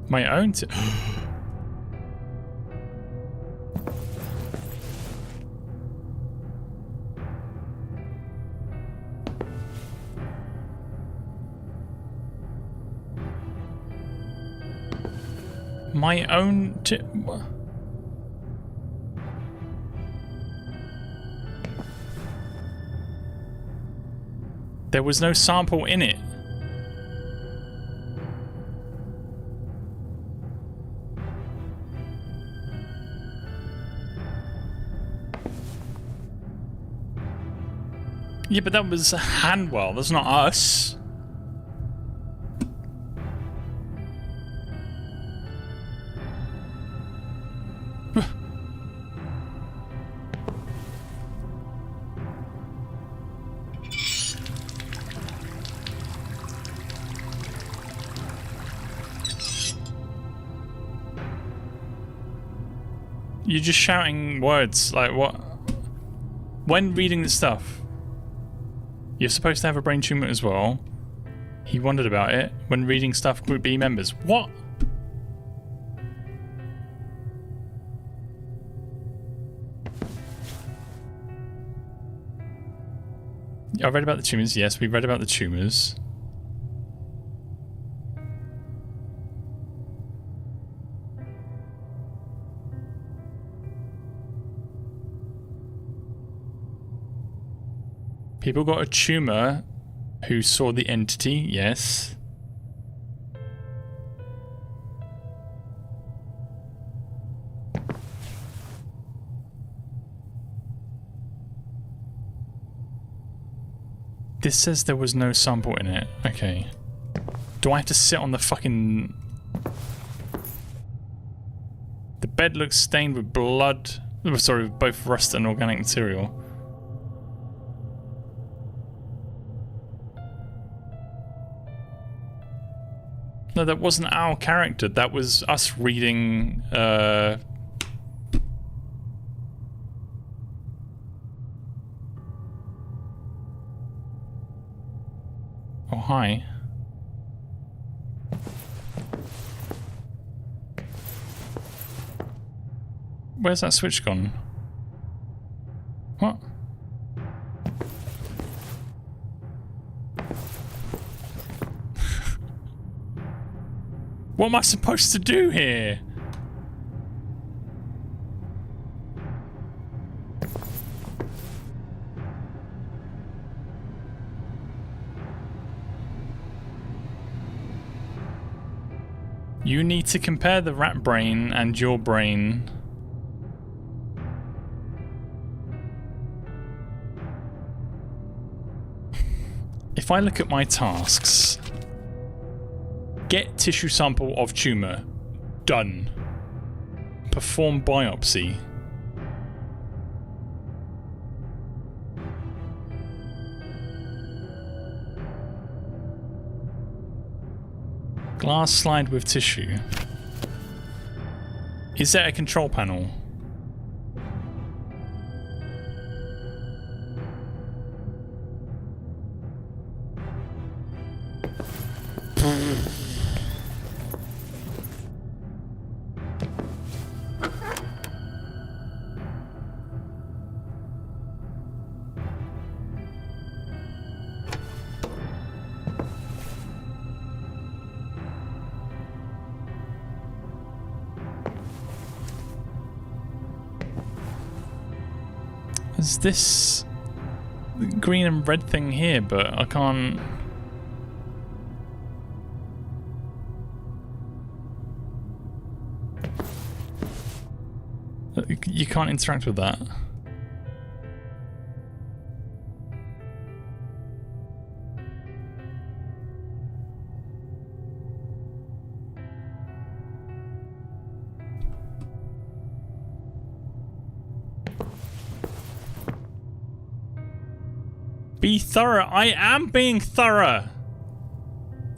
My own My own... There was no sample in it. Yeah, but that was Hanwell. That's not us. You're just shouting words, like what? When reading this stuff, you're supposed to have a brain tumor as well. He wondered about it when reading stuff Group B members. What? I read about the tumors. Yes, we read about the tumors. People got a tumor who saw the entity, yes. This says there was no sample in it. Okay. Do I have to sit on the fucking... The bed looks stained with blood. Oh, sorry, with both rust and organic material. No, that wasn't our character. That was us reading, Oh, hi. Where's that switch gone? What? What am I supposed to do here? You need to compare the rat brain and your brain. If I look at my tasks... Get tissue sample of tumor. Done. Perform biopsy. Glass slide with tissue. Is there a control panel? There's this green and red thing here, but I can't... You can't interact with that. Be thorough. I am being thorough.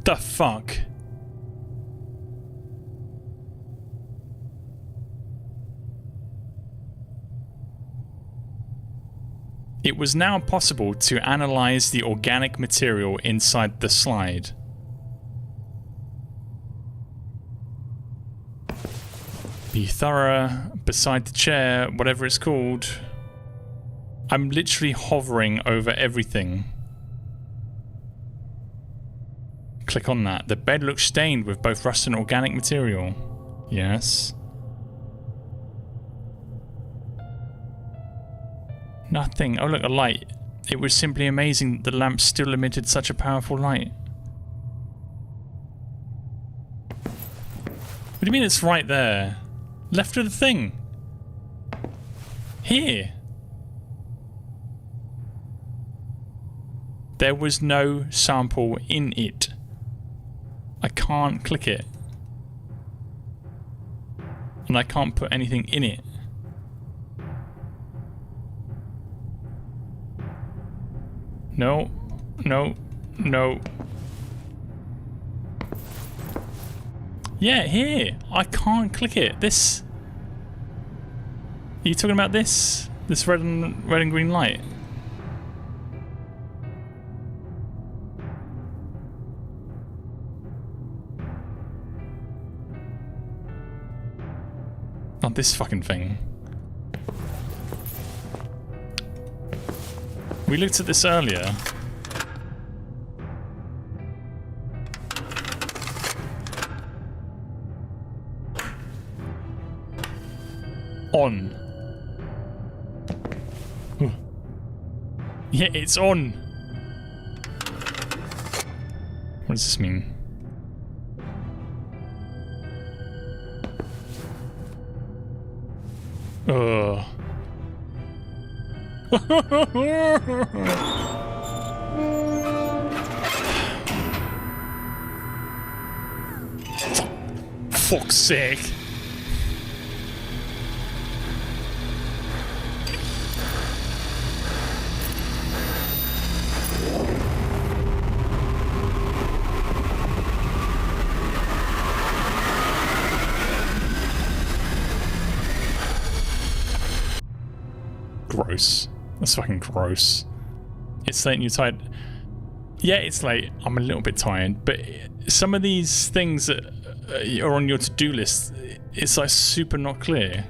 The fuck? It was now possible to analyze the organic material inside the slide. Be thorough. Beside the chair, whatever it's called. I'm literally hovering over everything. Click on that. The bed looks stained with both rust and organic material. Yes. Nothing. Oh look, a light. It was simply amazing that the lamp still emitted such a powerful light. What do you mean it's right there? Left of the thing. Here. There was no sample in it. I can't click it. And I can't put anything in it. No, no, no. Yeah, here. I can't click it. This. Are you talking about this? This red and green light? Not this fucking thing. We looked at this earlier. On. Ooh. Yeah, it's on. What does this mean? Ugh. Fuck's sake. Gross. That's fucking gross. It's late and you're tired. Yeah, it's late. I'm a little bit tired, but some of these things that are on your to-do list, it's like super not clear.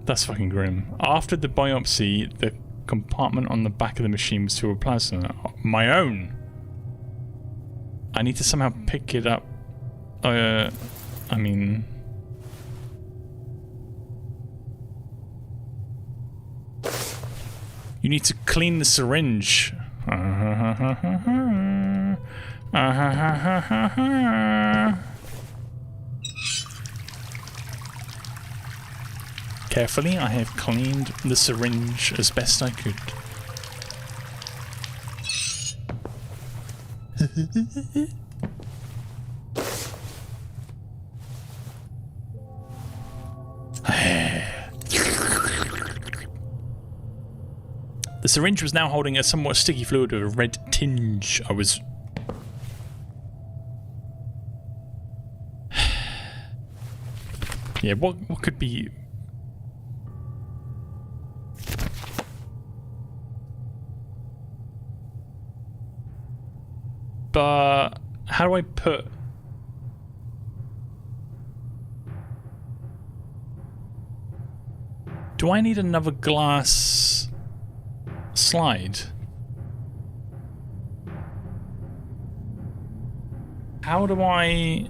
That's fucking grim. After the biopsy, the compartment on the back of the machine was filled with plasma. My own. I need to somehow pick it up. I mean... You need to clean the syringe. Carefully, I have cleaned the syringe as best I could. The syringe was now holding a somewhat sticky fluid with a red tinge. I was... Yeah, what could be... But... How do I put... Do I need another glass... slide? How do I...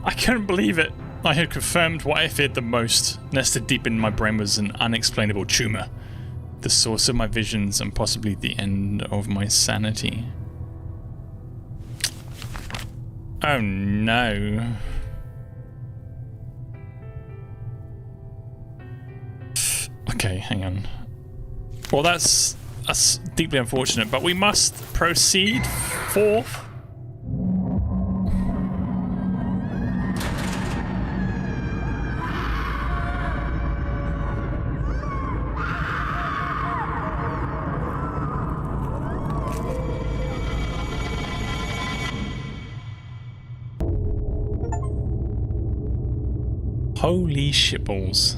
I couldn't believe it. I had confirmed what I feared the most. Nested deep in my brain was an unexplainable tumor. The source of my visions and possibly the end of my sanity. Oh no. Okay, hang on. Well, that's deeply unfortunate, but we must proceed forth. Holy shitballs.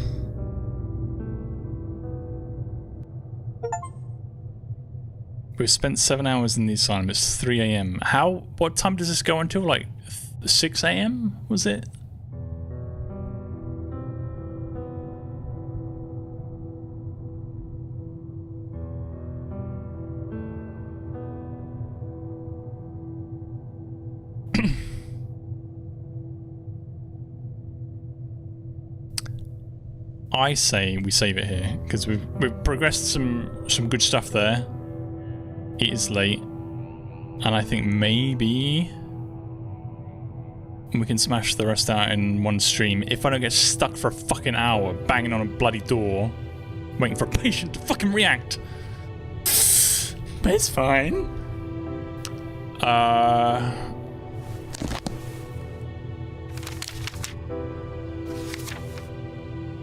We've spent 7 hours in the asylum. It's 3 AM. What time does this go until? Like 6 AM, was it? I say we save it here because we've progressed some good stuff there. It is late, and I think maybe we can smash the rest out in one stream if I don't get stuck for a fucking hour banging on a bloody door waiting for a patient to fucking react. But it's fine.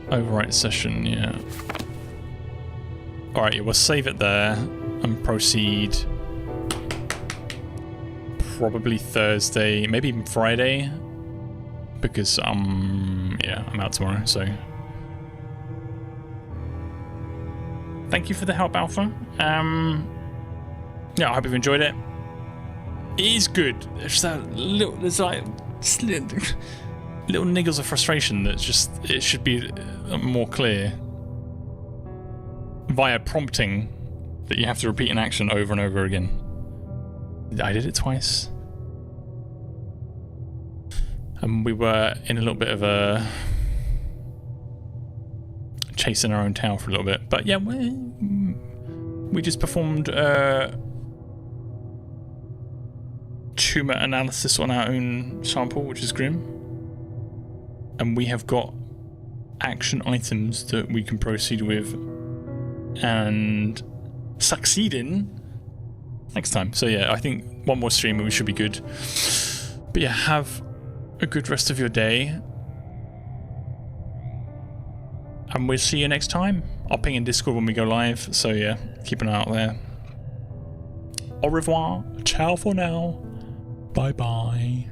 Overwrite session, yeah. Alright, yeah, we'll save it there and proceed probably Thursday, maybe even Friday, because yeah, I'm out tomorrow, so thank you for the help, Alpha. Yeah, I hope you've enjoyed it. It is good. There's like little niggles of frustration that it should be more clear via prompting that you have to repeat an action over and over again. I did it twice. And we were in a little bit of a chasing our own tail for a little bit. But yeah, we just performed tumor analysis on our own sample, which is grim. And we have got action items that we can proceed with and succeed in next time. So yeah, I think one more stream and we should be good. But yeah, have a good rest of your day. And we'll see you next time. I'll ping in Discord when we go live. So yeah, keep an eye out there. Au revoir. Ciao for now. Bye bye.